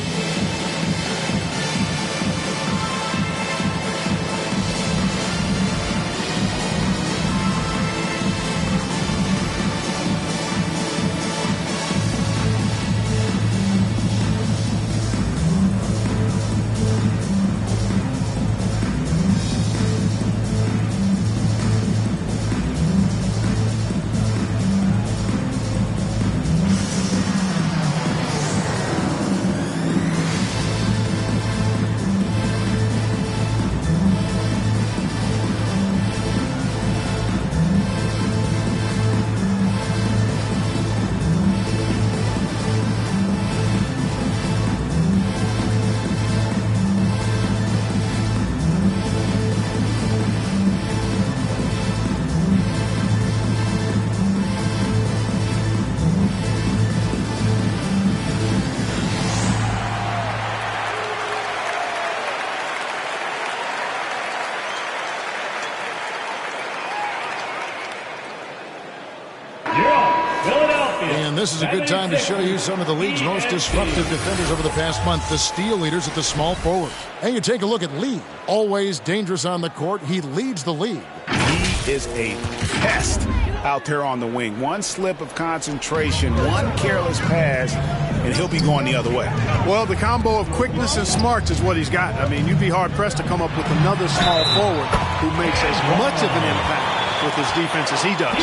And this is a good time to show you some of the league's most disruptive defenders over the past month, the steal leaders at the small forward. And you take a look at Lee, always dangerous on the court. He leads the league. He is a pest out there on the wing. One slip of concentration, one careless pass, and he'll be going the other way. Well, the combo of quickness and smarts is what he's got. I mean, you'd be hard-pressed to come up with another small forward who makes as much of an impact with his defense as he does.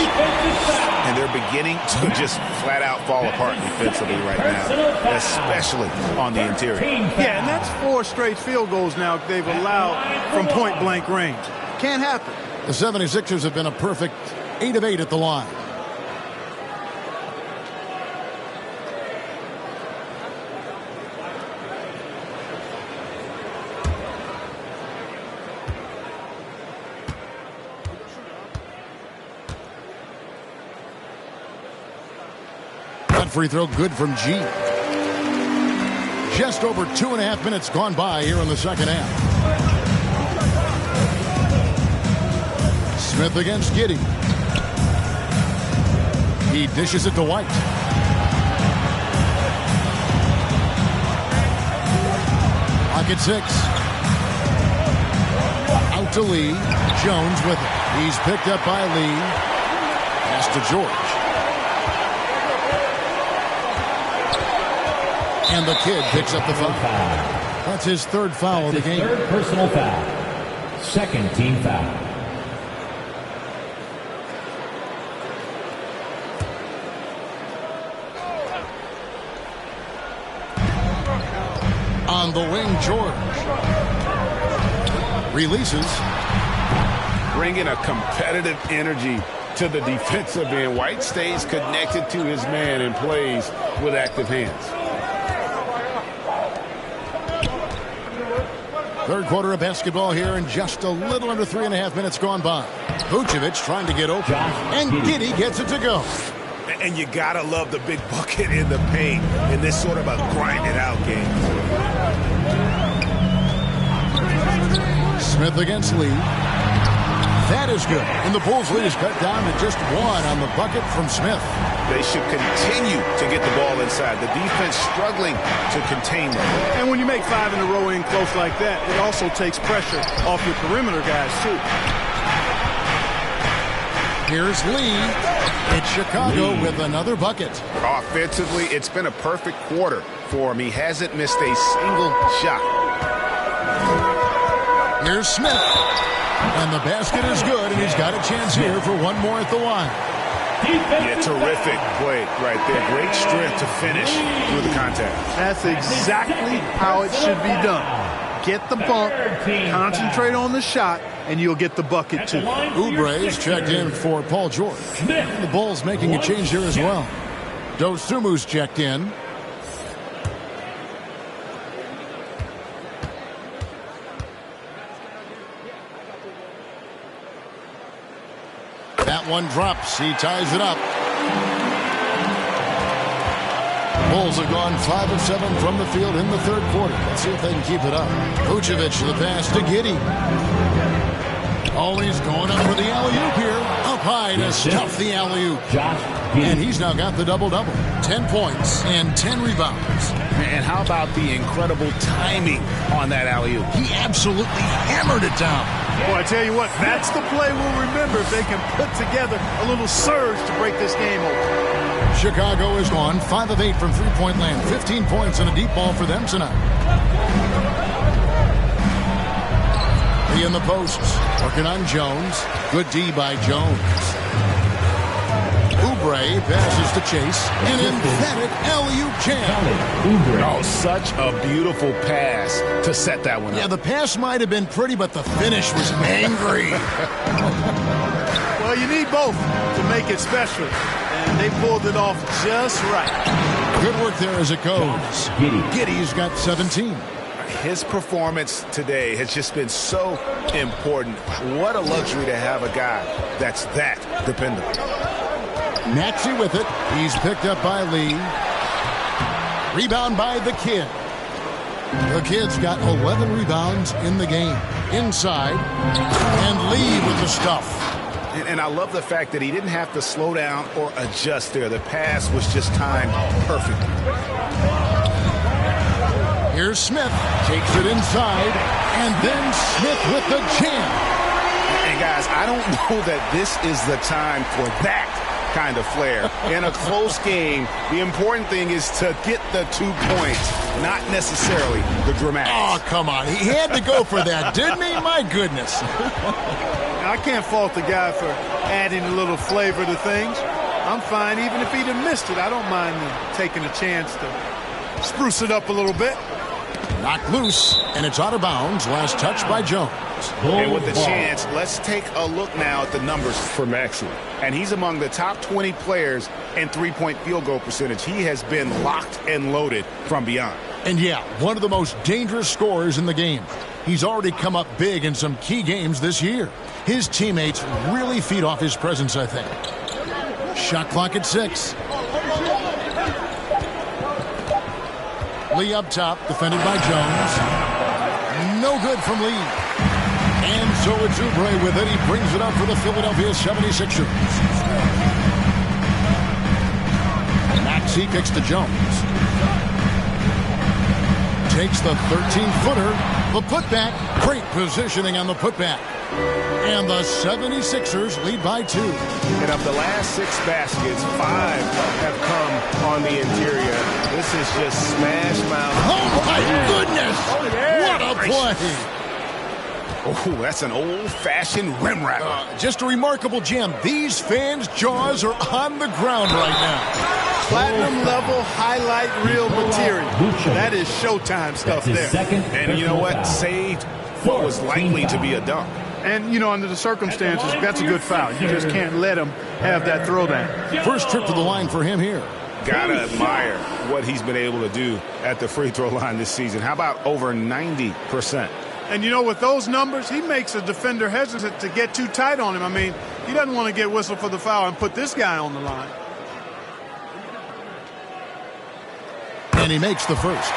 And they're beginning to just flat out fall apart defensively right now, especially on the interior. Yeah, and that's 4 straight field goals now they've allowed from point-blank range. Can't happen. The 76ers have been a perfect 8 of 8 at the line. Free throw good from G. Just over 2.5 minutes gone by here in the second half. Smith against Giddey. He dishes it to White. Clock at 6. Out to Lee. Jones with it. He's picked up by Lee. Pass to George. And the kid picks up the foul. That's his third foul of the game. Third personal foul. Second team foul. On the wing, George. Releases. Bringing a competitive energy to the defensive end. White stays connected to his man and plays with active hands. Third quarter of basketball here, and just a little under 3.5 minutes gone by. Vucevic trying to get open, and Giddey gets it to go. And you gotta love the big bucket in the paint in this sort of a grind-it-out game. Smith against Lee. That is good. And the Bulls' lead is cut down to just 1 on the bucket from Smith. They should continue to get the ball inside. The defense struggling to contain them. And when you make 5 in a row in close like that, it also takes pressure off your perimeter guys, too. Here's Lee. It's Chicago with another bucket. Offensively, it's been a perfect quarter for him. He hasn't missed a single shot. Here's Smith. And the basket is good, and he's got a chance here for one more at the line. Yeah, terrific play right there. Great strength to finish through the contact. That's exactly how it should be done. Get the bump, concentrate on the shot, and you'll get the bucket too. Oubre is checked in for Paul George. And the Bulls making a change here as well. Dosumu's checked in. That one drops. He ties it up. Bulls have gone 5 of 7 from the field in the third quarter. Let's see if they can keep it up. Vucevic, the pass to Giddey. Oh, he's going up for the alley-oop here. Up high to stuff the alley-oop. And he's now got the double-double. 10 points and 10 rebounds. And how about the incredible timing on that alley-oop? He absolutely hammered it down. Well, I tell you what, that's the play we'll remember if they can put together a little surge to break this game open. Chicago is gone 5 of 8 from three-point land. 15 points and a deep ball for them tonight. Lee in the posts, working on Jones. Good D by Jones. Oubre passes to Chase. An emphatic alley-oop jam. Oh, such a beautiful pass to set that one up. Yeah, the pass might have been pretty, but the finish was angry. Well, you need both to make it special. And they pulled it off just right. Good work there as it goes. Giddey's got 17. His performance today has just been so important. What a luxury to have a guy that's that dependable. Maxey with it. He's picked up by Lee. Rebound by the kid. The kid's got 11 rebounds in the game. Inside. And Lee with the stuff. And I love the fact that he didn't have to slow down or adjust there. The pass was just timed perfectly. Here's Smith. Takes it inside. And then Smith with the jam. And guys, I don't know that this is the time for that kind of flair. In a close game, the important thing is to get the 2 points, not necessarily the dramatics. Oh, come on. He had to go for that, didn't he? My goodness. I can't fault the guy for adding a little flavor to things. I'm fine even if he'd have missed it. I don't mind taking a chance to spruce it up a little bit. Knocked loose, and it's out of bounds. Last touch by Jones. And with the chance, let's take a look now at the numbers for Maxey. And he's among the top 20 players in three-point field goal percentage. He has been locked and loaded from beyond. And yeah, one of the most dangerous scorers in the game. He's already come up big in some key games this year. His teammates really feed off his presence, I think. Shot clock at 6. Lee up top, defended by Jones. No good from Lee. And so it's Oubre with it. He brings it up for the Philadelphia 76ers. Maxey kicks to Jones. takes the 13-footer. The putback. Great positioning on the putback. And the 76ers lead by 2. And of the last 6 baskets, 5 have come on the interior. This is just smash mouth. Oh, my goodness. What a play. Oh, that's an old-fashioned rim wrapper. Just a remarkable jam. These fans' jaws are on the ground right now. Platinum level highlight reel material. That is Showtime stuff there. And you know what? Saved what was likely to be a dunk. And, you know, under the circumstances, that's a good foul. You just can't let him have that throwdown. First trip to the line for him here. Gotta admire what he's been able to do at the free throw line this season. How about over 90%? And, you know, with those numbers, he makes a defender hesitant to get too tight on him. I mean, he doesn't want to get whistled for the foul and put this guy on the line. And he makes the first.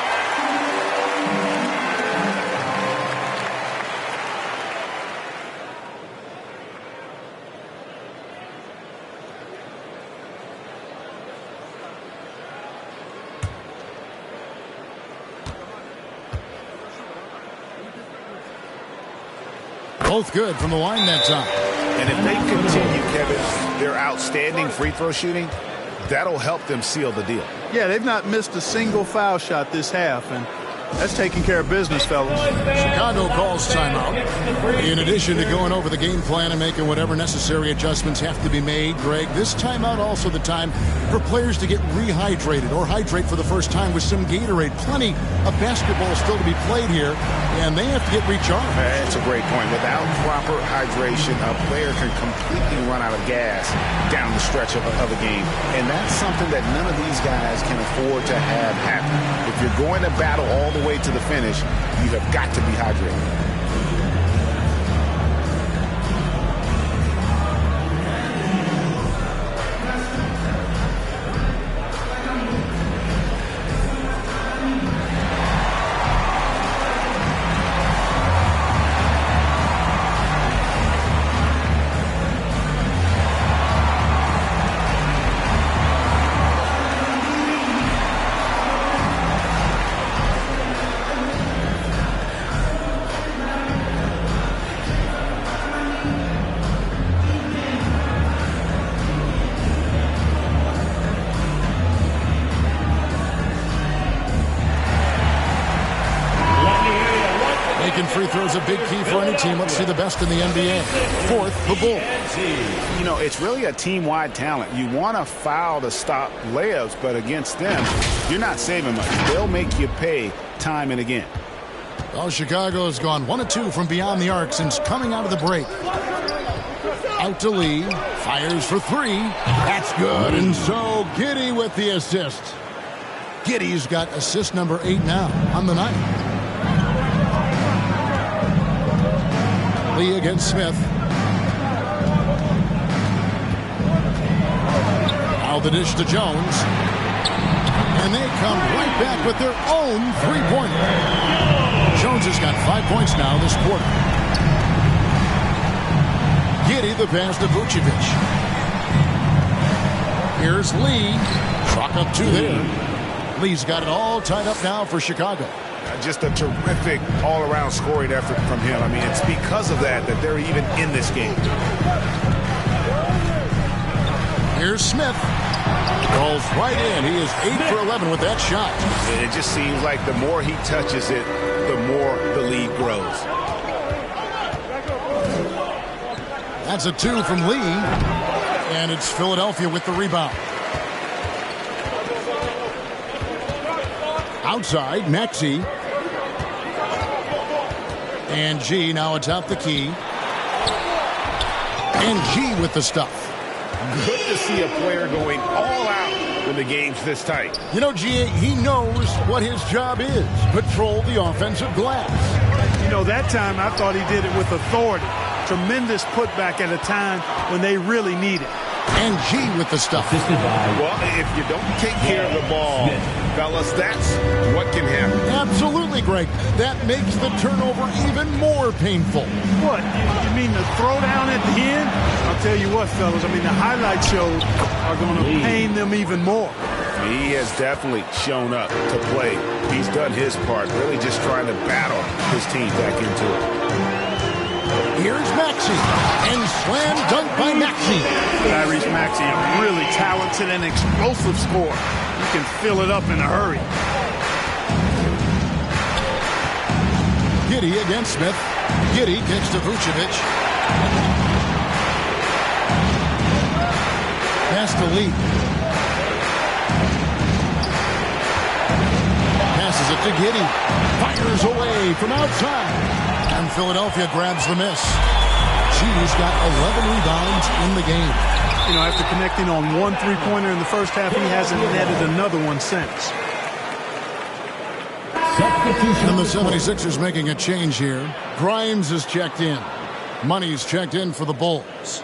Both good from the line that time. And if they continue, Kevin, their outstanding free throw shooting, that'll help them seal the deal. Yeah, they've not missed a single foul shot this half, and that's taking care of business, fellas. Chicago calls timeout. In addition to going over the game plan and making whatever necessary adjustments have to be made, Greg, this timeout also the time for players to get rehydrated or hydrate for the first time with some Gatorade. Plenty of basketball still to be played here, and they have to get recharged. That's a great point. Without proper hydration, a player can completely run out of gas down the stretch of a game, and that's something that none of these guys can afford to have happen. If you're going to battle all the way to the finish, you have got to be hydrated. Free throws a big key for any team. Let's see the best in the NBA. Fourth, the Bulls. You know, it's really a team-wide talent. You want to foul to stop layups, but against them, you're not saving much. They'll make you pay time and again. Well, Chicago has gone 1 of 2 from beyond the arc since coming out of the break. Out to Lee. Fires for 3. That's good. And so Giddey with the assist. Giddey's got assist number 8 now on the night. Lee against Smith. Now the dish to Jones. And they come right back with their own three-pointer. Jones has got 5 points now this quarter. Giddey the pass to Vucevic. Here's Lee. Chalk up 2 there. Lee's got it all tied up now for Chicago. Just a terrific all-around scoring effort from him. I mean, it's because of that they're even in this game. Here's Smith. Goes right in. He is 8 for 11 with that shot. It just seems like the more he touches it, the more the lead grows. That's a 2 from Lee. And it's Philadelphia with the rebound. Outside, Maxey. And G now atop the key. And G with the stuff. Good to see a player going all out when the game's this tight. You know, G, he knows what his job is. Patrol the offensive glass. You know, that time I thought he did it with authority. Tremendous putback at a time when they really need it. And G with the stuff. Well, if you don't take care of the ball, fellas, that's what can happen. Absolutely, Greg. That makes the turnover even more painful. What? You mean the throwdown at the end? I'll tell you what, fellas. I mean, the highlight shows are going to pain them even more. He has definitely shown up to play. He's done his part, really just trying to battle his team back into it. Here's Maxey, and slam dunk by Maxey. Tyrese Maxey, a really talented and explosive scorer. He can fill it up in a hurry. Giddey against Smith. Giddey kicks to Vucevic. Pass to Lee. Passes it to Giddey. Fires away from outside. And Philadelphia grabs the miss. G's got 11 rebounds in the game. You know, after connecting on one three-pointer in the first half, he hasn't netted another one since. And the 76ers making a change here. Grimes is checked in. Money's checked in for the Bulls.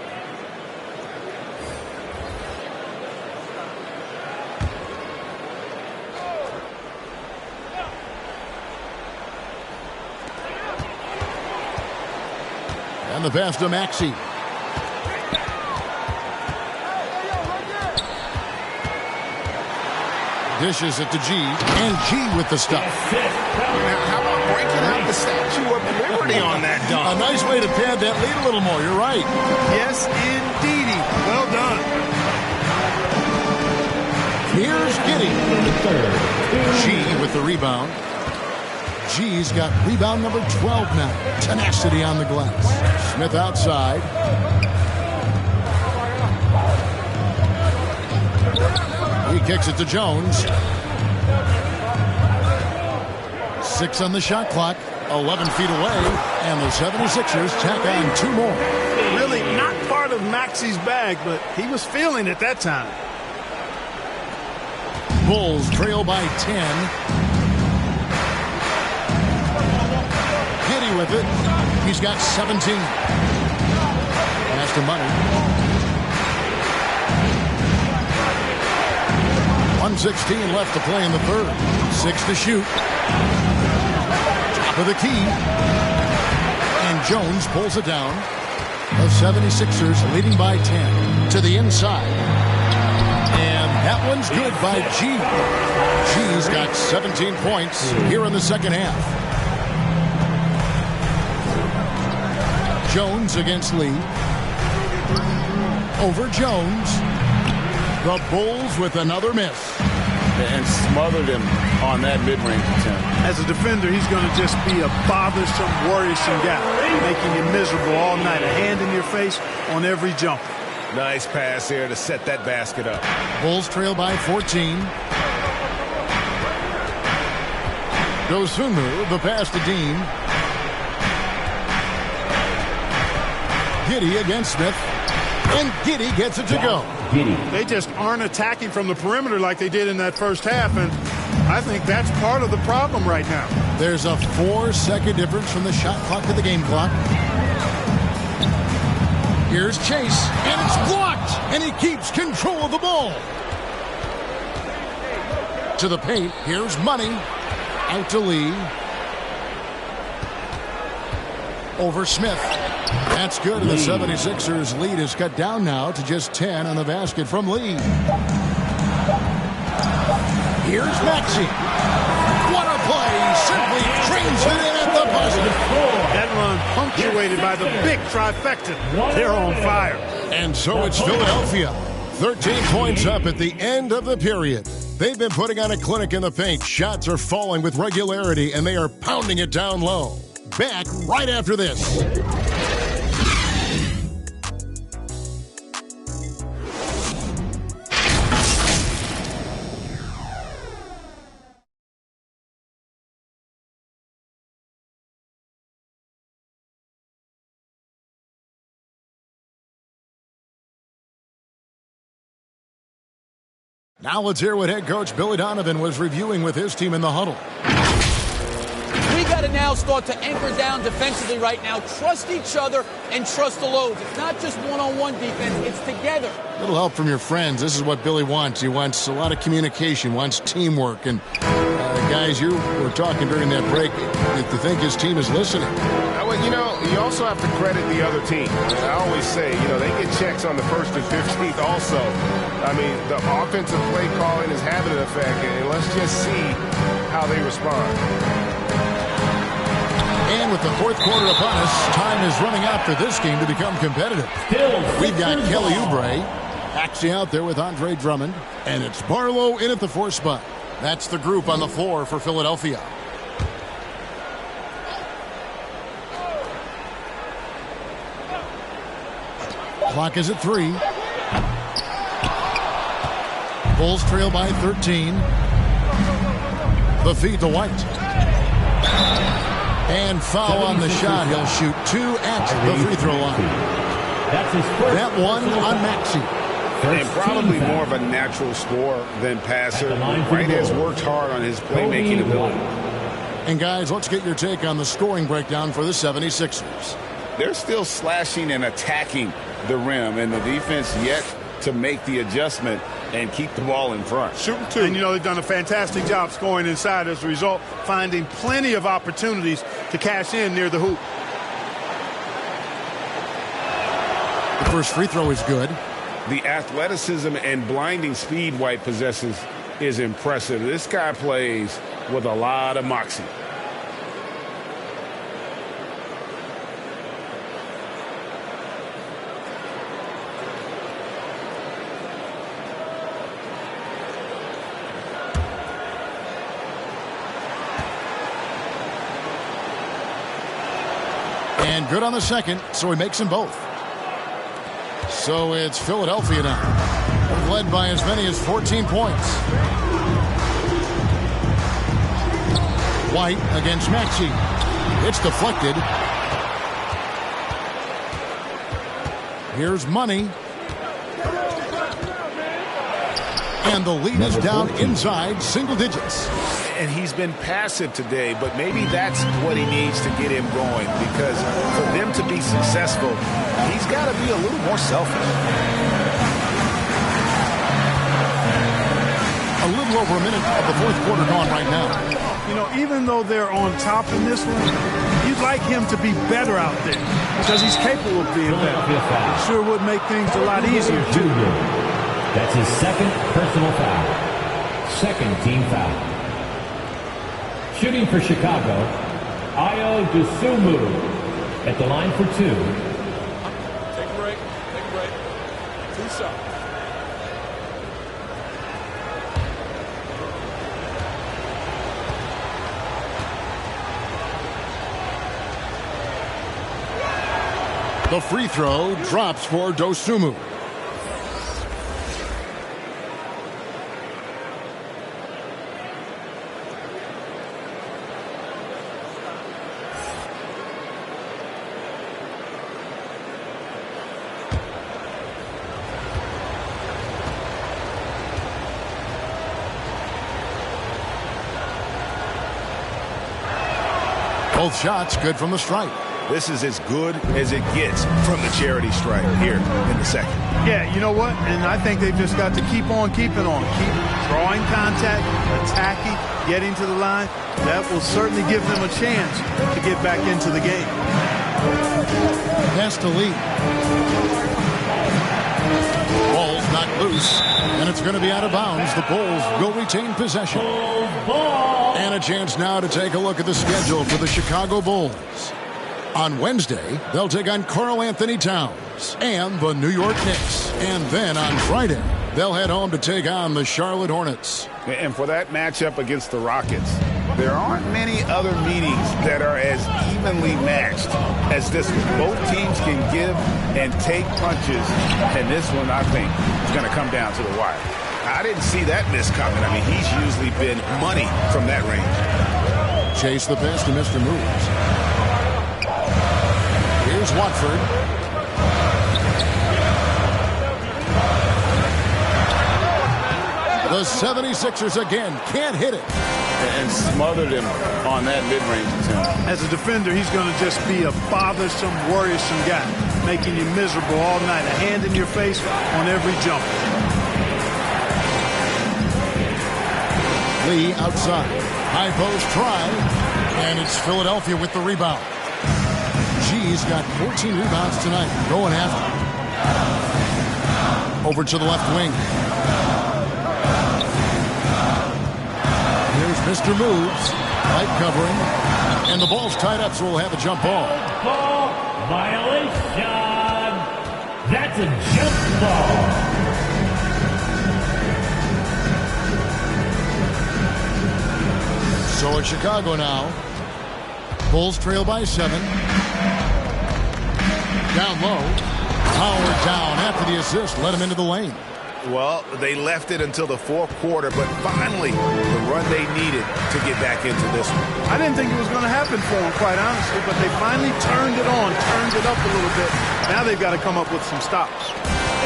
And the pass to Maxey. Dishes it to G. And G with the stuff. Now, how about breaking out the Statue of Liberty on that dunk? A nice way to pad that lead a little more. You're right. Yes, indeedy. Well done. Here's Giddey. G with the rebound. G's got rebound number 12 now. Tenacity on the glass. Smith outside. He kicks it to Jones. 6 on the shot clock. 11 feet away. And the 76ers tack on 2 more. Really not part of Maxey's bag, but he was feeling it that time. Bulls trail by 10. With it. He's got 17. Pass to Money. 1:16 left to play in the third. 6 to shoot. Top of the key. And Jones pulls it down. The 76ers leading by 10 to the inside. And that one's good by G. G's got 17 points here in the second half. Jones against Lee. Over Jones. The Bulls with another miss. And smothered him on that mid-range attempt. As a defender, he's going to just be a bothersome, worrisome guy, making you miserable all night. A hand in your face on every jumper. Nice pass here to set that basket up. Bulls trail by 14. Dosunmu, the pass to Dean. Giddey against Smith. And Giddey gets it to go. They just aren't attacking from the perimeter like they did in that first half, and I think that's part of the problem right now. There's a 4-second difference from the shot clock to the game clock. Here's Chase, and it's blocked, and he keeps control of the ball. To the paint, here's Money. Out to Lee. Over Smith. That's good, and the 76ers lead is cut down now to just 10 on the basket from Lee. Here's Maxey. What a play. Simply trains it in at the buzzer. That run punctuated by the big trifecta. They're on fire. And so it's Philadelphia. 13 points up at the end of the period. They've been putting on a clinic in the paint. Shots are falling with regularity, and they are pounding it down low. Back right after this. Now let's hear what head coach Billy Donovan was reviewing with his team in the huddle. We got to now start to anchor down defensively right now. Trust each other and trust the loads. It's not just one-on-one defense. It's together. Little help from your friends. This is what Billy wants. He wants a lot of communication, wants teamwork. And guys, you were talking during that break to think his team is listening. Well, you know, you also have to credit the other team. I always say, they get checks on the 1st and 15th also. I mean, the offensive play calling is having an effect, and let's just see how they respond. And with the fourth quarter upon us, time is running out for this game to become competitive. We've got Kelly Oubre actually out there with Andre Drummond, and it's Barlow in at the 4 spot. That's the group on the floor for Philadelphia. Clock is at 3. Bulls trail by 13. The feed to White. And foul on the shot. He'll shoot 2 at the free throw line. That one on Maxey. And probably more of a natural scorer than passer. White has worked hard on his playmaking ability. And guys, let's get your take on the scoring breakdown for the 76ers. They're still slashing and attacking the rim, and the defense yet to make the adjustment and keep the ball in front. Shooting 2. And, they've done a fantastic job scoring inside as a result, finding plenty of opportunities to cash in near the hoop. The first free throw is good. The athleticism and blinding speed White possesses is impressive. This guy plays with a lot of moxie. And good on the second, so he makes them both. So it's Philadelphia now, led by as many as 14 points. White against Maxey. It's deflected. Here's Money. And the lead is down inside single digits. And he's been passive today, but maybe that's what he needs to get him going, because for them to be successful, he's got to be a little more selfish. A little over a minute of the fourth quarter gone right now. Even though they're on top in this one, you'd like him to be better out there because he's capable of being better. Sure would make things a lot easier, too. That's his second personal foul. Second team foul. Shooting for Chicago, Ayo Dosunmu at the line for 2. Take a break. 2 shots. The free throw drops for Dosunmu. Both shots good from the stripe. This is as good as it gets from the charity stripe here in the second. Yeah, you know what? And I think they've just got to keep on keeping on. Keep drawing contact, attacking, getting to the line. That will certainly give them a chance to get back into the game. Pass to Lee. Ball's not loose, and it's going to be out of bounds. The Bulls will retain possession. And a chance now to take a look at the schedule for the Chicago Bulls. On Wednesday, they'll take on Karl Anthony Towns and the New York Knicks. And then on Friday, they'll head home to take on the Charlotte Hornets. And for that matchup against the Rockets, there aren't many other meetings that are as evenly matched as this one. Both teams can give and take punches, and this one, I think, is going to come down to the wire. I didn't see that miss coming. I mean, he's usually been money from that range. Chase the pass to Mr. Moves. Here's Watford. The 76ers again can't hit it. And smothered him on that mid-range attempt. As a defender, he's going to just be a bothersome, worrisome guy, making you miserable all night. A hand in your face on every jump. Lee outside. High post try. And it's Philadelphia with the rebound. G's got 14 rebounds tonight. Going after. Over to the left wing. Here's Mr. Moves. Light covering. And the ball's tied up, so we'll have a jump ball. Ball violation. That's a jump ball. So it's Chicago now. Bulls trail by 7. Down low. Howard down after the assist. Let him into the lane. Well, they left it until the fourth quarter, but finally the run they needed to get back into this one. I didn't think it was going to happen for them, quite honestly, but they finally turned it on, turned it up a little bit. Now they've got to come up with some stops.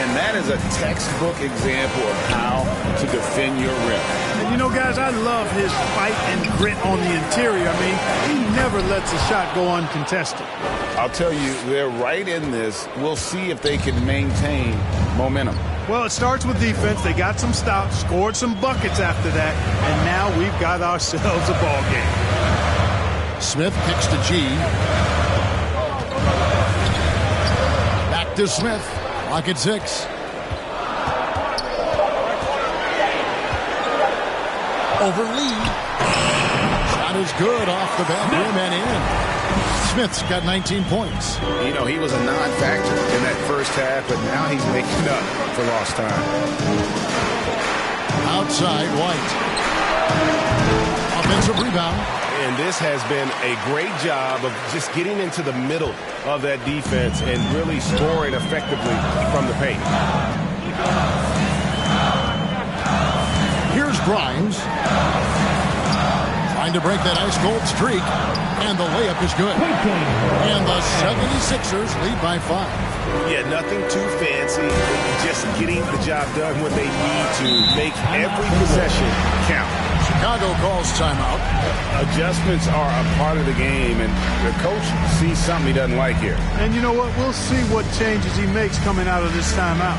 And that is a textbook example of how to defend your rim. And you know, guys, I love his fight and grit on the interior. I mean, he never lets a shot go uncontested. I'll tell you, they're right in this. We'll see if they can maintain momentum. Well, it starts with defense. They got some stops, scored some buckets after that, and now we've got ourselves a ball game. Smith kicks to G. Back to Smith. Clock at 6. Over Lee. Shot is good off the back rim and in. Smith's got 19 points. You know, he was a non-factor in that first half, but now he's making up for lost time. Outside, White. Offensive rebound. And this has been a great job of just getting into the middle of that defense and really scoring effectively from the paint. Here's Grimes. Trying to break that ice-cold streak. And the layup is good. And the 76ers lead by 5. Yeah, nothing too fancy. Just getting the job done when they need to make every possession count. Chicago calls timeout. Adjustments are a part of the game, and the coach sees something he doesn't like here. And you know what? We'll see what changes he makes coming out of this timeout.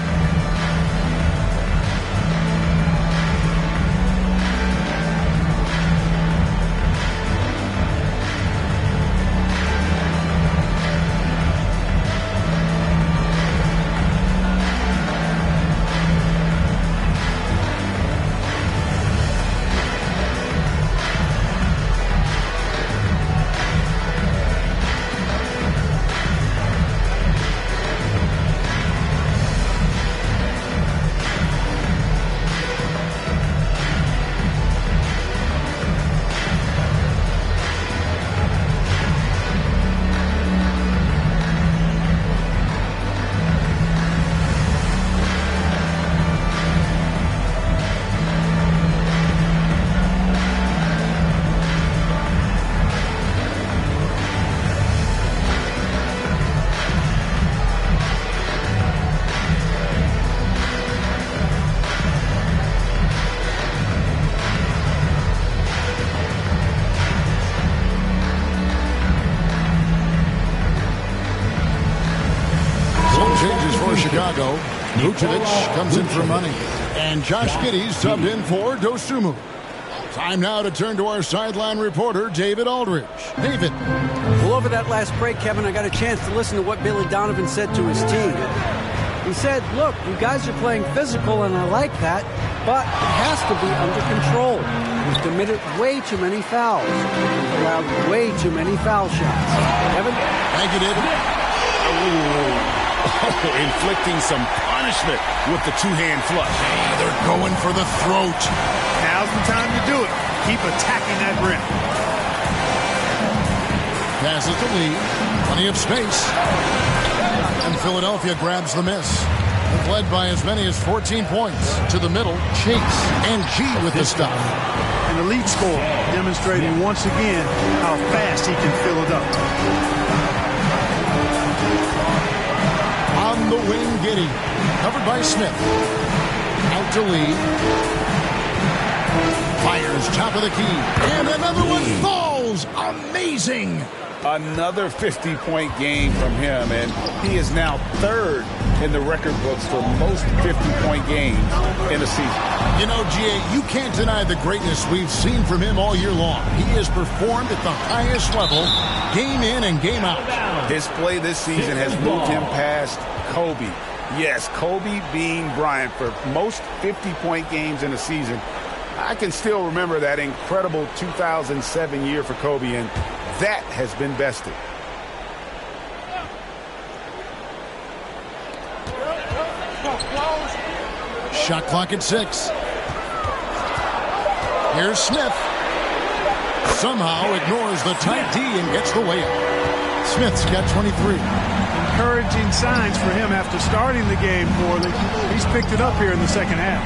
Chicago. Vucevic comes in for money. And Josh Giddey's subbed in for Dosunmu. Time now to turn to our sideline reporter, David Aldridge. David. Well, over that last break, Kevin, I got a chance to listen to what Billy Donovan said to his team. He said, look, you guys are playing physical, and I like that, but it has to be under control. We've committed way too many fouls. We've allowed way too many foul shots. Kevin? Thank you, David. Inflicting some punishment with the two-hand flush. They're going for the throat. Now's the time to do it. Keep attacking that rim. Passes to Lee. Plenty of space. And Philadelphia grabs the miss. They've led by as many as 14 points. To the middle, Chase and G with the stop. An elite scorer, demonstrating once again how fast he can fill it up. On the wing, Giddey. Covered by Smith. Out to Lee. Fires top of the key. And another one falls. Amazing. Another 50-point game from him, and he is now third in the record books for most 50-point games in a season. You know, G.A., you can't deny the greatness we've seen from him all year long. He has performed at the highest level, game in and game out. His play this season has moved him past Kobe. Yes, Kobe being Bryant for most 50-point games in a season. I can still remember that incredible 2007 year for Kobe, and that has been bested. Shot clock at 6. Here's Smith. Somehow ignores the tight D and gets the layup. Smith's got 23. Encouraging signs for him after starting the game poorly. He's picked it up here in the second half.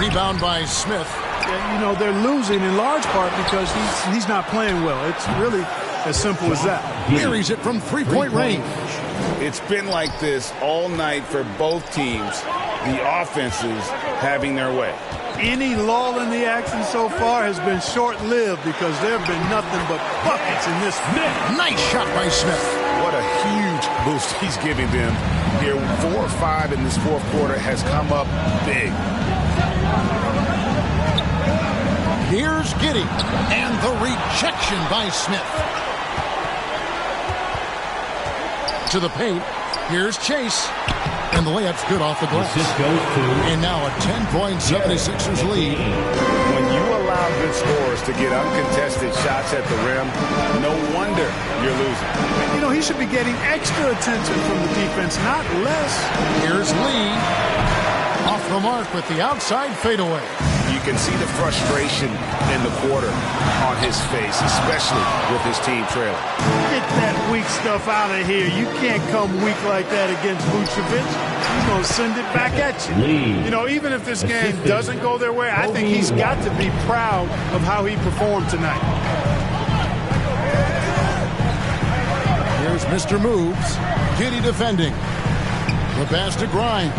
Rebound by Smith. You know, they're losing in large part because he's not playing well. It's really as simple as that. Buries it from three-point range. It's been like this all night for both teams. The offenses having their way. Any lull in the action so far has been short-lived because there have been nothing but buckets in this. Nice shot by Smith. What a huge boost he's giving them here. 4 or 5 in this fourth quarter has come up big. Here's Giddey, and the rejection by Smith. To the paint, here's Chase, and the layup's good off the glass. And now a 10-point 76ers lead. When you allow good scorers to get uncontested shots at the rim, no wonder you're losing. You know, he should be getting extra attention from the defense, not less. Here's Lee, off the mark with the outside fadeaway. You can see the frustration in the quarter on his face, especially with his team trailing. Get that weak stuff out of here. You can't come weak like that against Vucevic. He's going to send it back at you. You know, even if this game doesn't go their way, I think he's got to be proud of how he performed tonight. Here's Mr. Moves. Giddey defending. The pass to Grimes.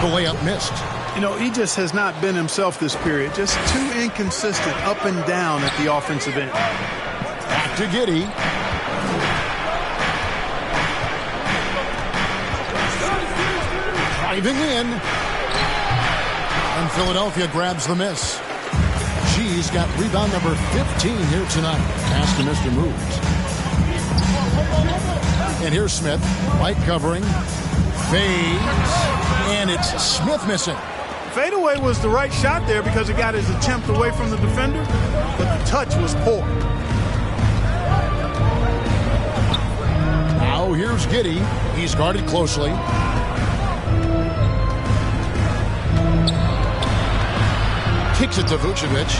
The layup missed. You know, he just has not been himself this period. Just too inconsistent up and down at the offensive end. Back to Giddey. Driving in. And Philadelphia grabs the miss. G's got rebound number 15 here tonight. Pass to Mr. Moves. And here's Smith. Light covering. Fades. And it's Smith missing. Fadeaway was the right shot there because it got his attempt away from the defender, but the touch was poor. Now here's Giddey. He's guarded closely. Kicks it to Vucevic.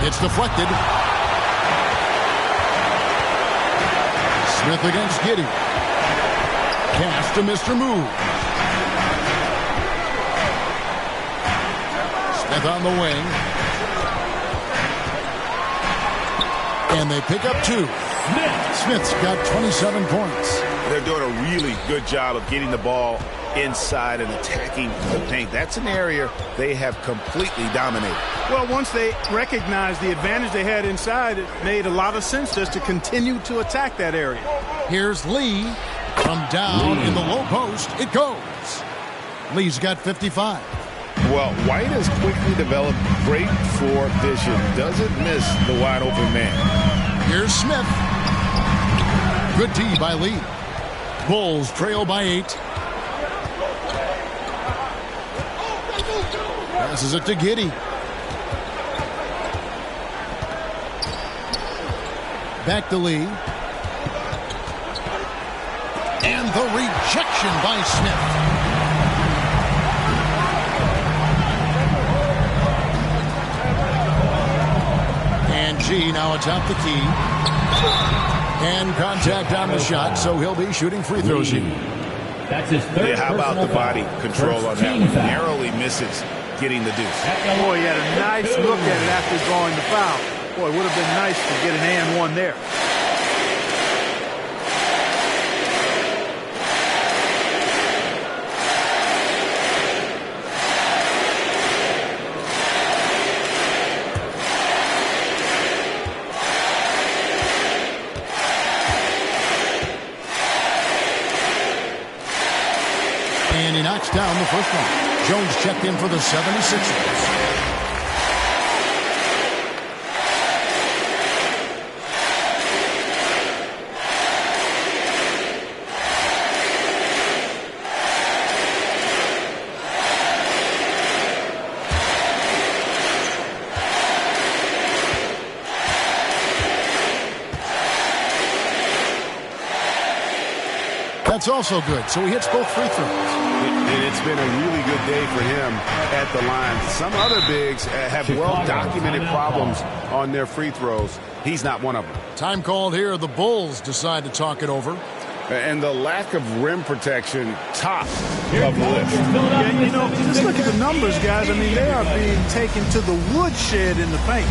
It's deflected. Smith against Giddey. Pass to Mr. Move. Smith on the wing. And they pick up 2. Smith's got 27 points. They're doing a really good job of getting the ball inside and attacking the paint. That's an area they have completely dominated. Well, once they recognized the advantage they had inside, it made a lot of sense just to continue to attack that area. Here's Lee. From down in the low post, it goes. Lee's got 55. Well, White has quickly developed great floor vision. Doesn't miss the wide open man. Here's Smith. Good D by Lee. Bulls trail by 8. Passes it to Giddey. Back to Lee. And the rejection by Smith. And G now atop the key. And contact on the shot, so he'll be shooting free throws here. That's his third. Yeah, how about the body control on that one? Narrowly misses getting the deuce. Boy, he had a nice look at it after drawing the foul. Boy, it would have been nice to get an and one there. knocks down the first one. Jones checked in for the 76ers. That's also good. So he hits both free throws. And it's been a really good day for him at the line. Some other bigs have well-documented problems on their free throws. He's not one of them. Time called here. The Bulls decide to talk it over. And the lack of rim protection top of the list. Yeah, you know, just look at the numbers, guys. I mean, they are being taken to the woodshed in the paint.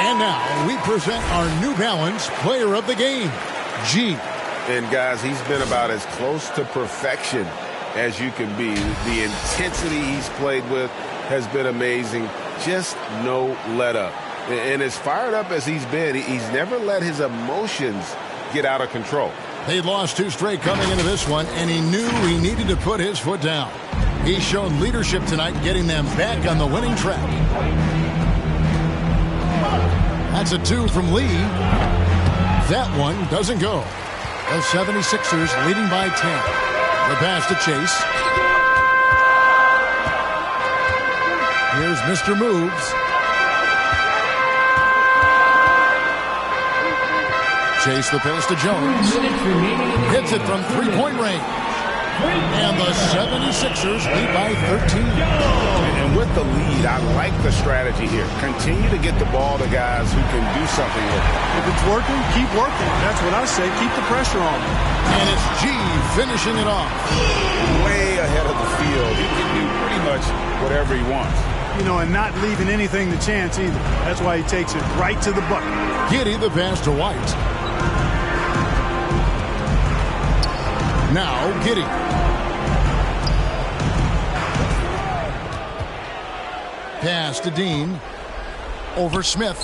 And now we present our New Balance Player of the Game, G. And guys, he's been about as close to perfection as you can be. The intensity he's played with has been amazing. Just no let up. And as fired up as he's been, he's never let his emotions get out of control. They lost 2 straight coming into this one, and he knew he needed to put his foot down. He's shown leadership tonight, getting them back on the winning track. That's a 2 from Lee. That one doesn't go. The 76ers leading by 10. The pass to Chase. Here's Mr. Moves. Chase the pass to Jones. Hits it from three-point range. And the 76ers lead by 13. And with the lead, I like the strategy here. Continue to get the ball to guys who can do something with it. If it's working, keep working. That's what I say. Keep the pressure on. And it's G finishing it off. Way ahead of the field. He can do pretty much whatever he wants. You know, and not leaving anything to chance either. That's why he takes it right to the bucket. Giddey the pass to White. Now Giddey. Pass to Dean. Over Smith.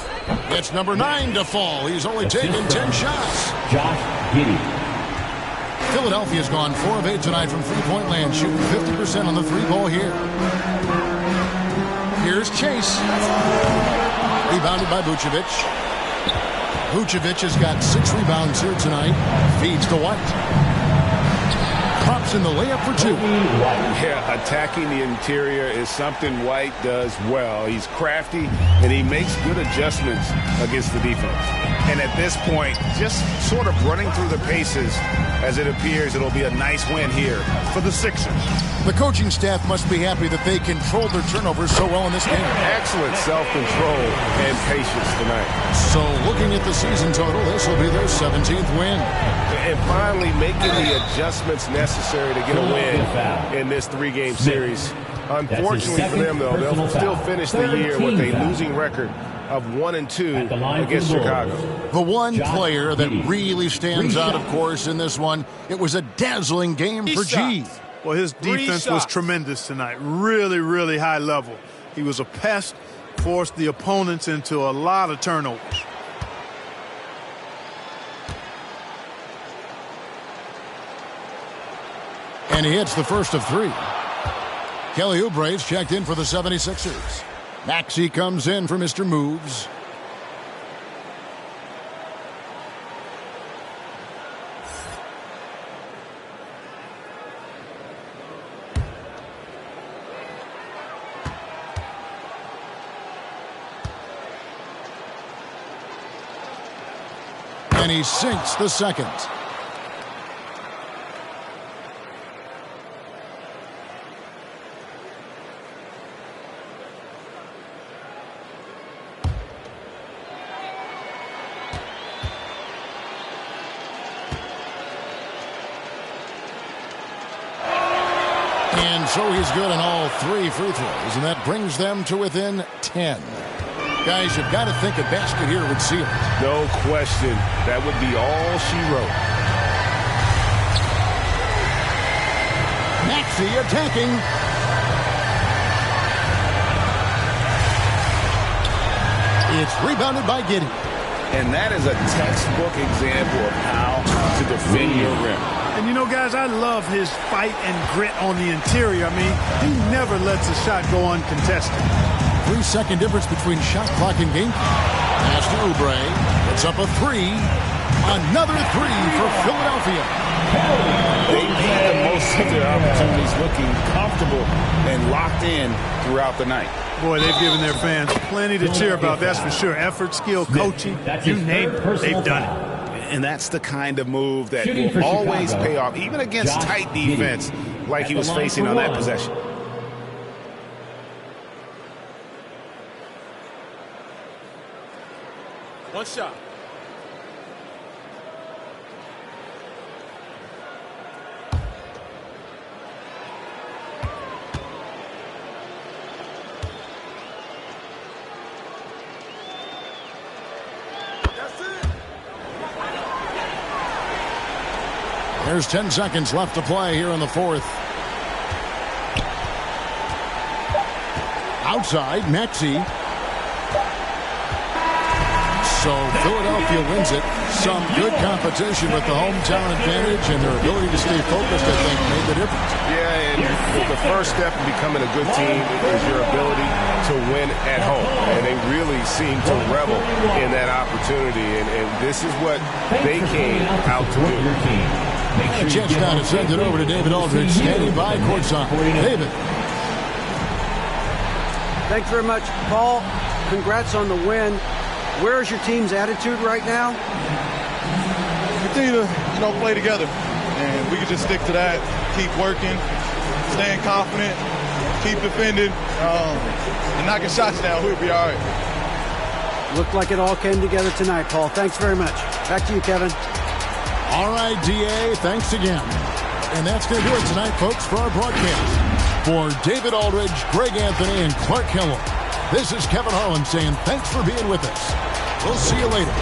Gets number 9 to fall. He's only taken 10 shots. Josh Giddey. Philadelphia's gone 4 of 8 tonight from three-point land, shooting 50% on the 3-ball here. Here's Chase. Rebounded by Vucevic. Vucevic has got 6 rebounds here tonight. Feeds to White. Pops in the layup for 2. Yeah, attacking the interior is something White does well. He's crafty, and he makes good adjustments against the defense. And at this point, just sort of running through the paces, as it appears it'll be a nice win here for the Sixers. The coaching staff must be happy that they controlled their turnovers so well in this game. Excellent self-control and patience tonight. So looking at the season total, this will be their 17th win. And finally making the adjustments necessary to get a win in this 3-game series. Unfortunately for them, though, they'll still finish the year with a losing record of 1-2 against Chicago. The one player that really stands out, of course, in this one, it was a dazzling game for G. Well, his defense was tremendous tonight. Really, really high level. He was a pest, forced the opponents into a lot of turnovers. And he hits the first of 3. Kelly Oubre's checked in for the 76ers. Maxey comes in for Mr. Moves. And he sinks the second. And so he's good on all 3 free throws, and that brings them to within 10. Guys, you've got to think a basket here would seal it. No question. That would be all she wrote. Maxey attacking. It's rebounded by Giddey. And that is a textbook example of how to defend your rim. And, you know, guys, I love his fight and grit on the interior. I mean, he never lets a shot go uncontested. 3-second difference between shot clock and game. Pass to Oubre. Puts up a 3. Another 3 for Philadelphia. They made the most of their opportunities, looking comfortable and locked in throughout the night. Boy, they've given their fans plenty to cheer about, that's for sure. Effort, skill, coaching, you name it, they've done it. And that's the kind of move that will always pay off, even against tight defense like he was facing on that possession. One shot. There's 10 seconds left to play here in the fourth. Outside, Maxey. So Philadelphia wins it. Some good competition with the hometown advantage, and their ability to stay focused, I think, made the difference. Yeah, and the first step in becoming a good team is your ability to win at home. And they really seem to revel in that opportunity, and this is what they came out to do. A chance now to send it over to David Aldridge, standing by courtside. David. Thanks very much, Paul. Congrats on the win. Where is your team's attitude right now? Continue to, play together, and we can just stick to that. Keep working, staying confident, keep defending, and knocking shots down. We'll be all right. Looked like it all came together tonight, Paul. Thanks very much. Back to you, Kevin. All right, DA, thanks again. And that's going to do it tonight, folks, for our broadcast. For David Aldridge, Greg Anthony, and Clark Kellogg, this is Kevin Harlan saying thanks for being with us. We'll see you later.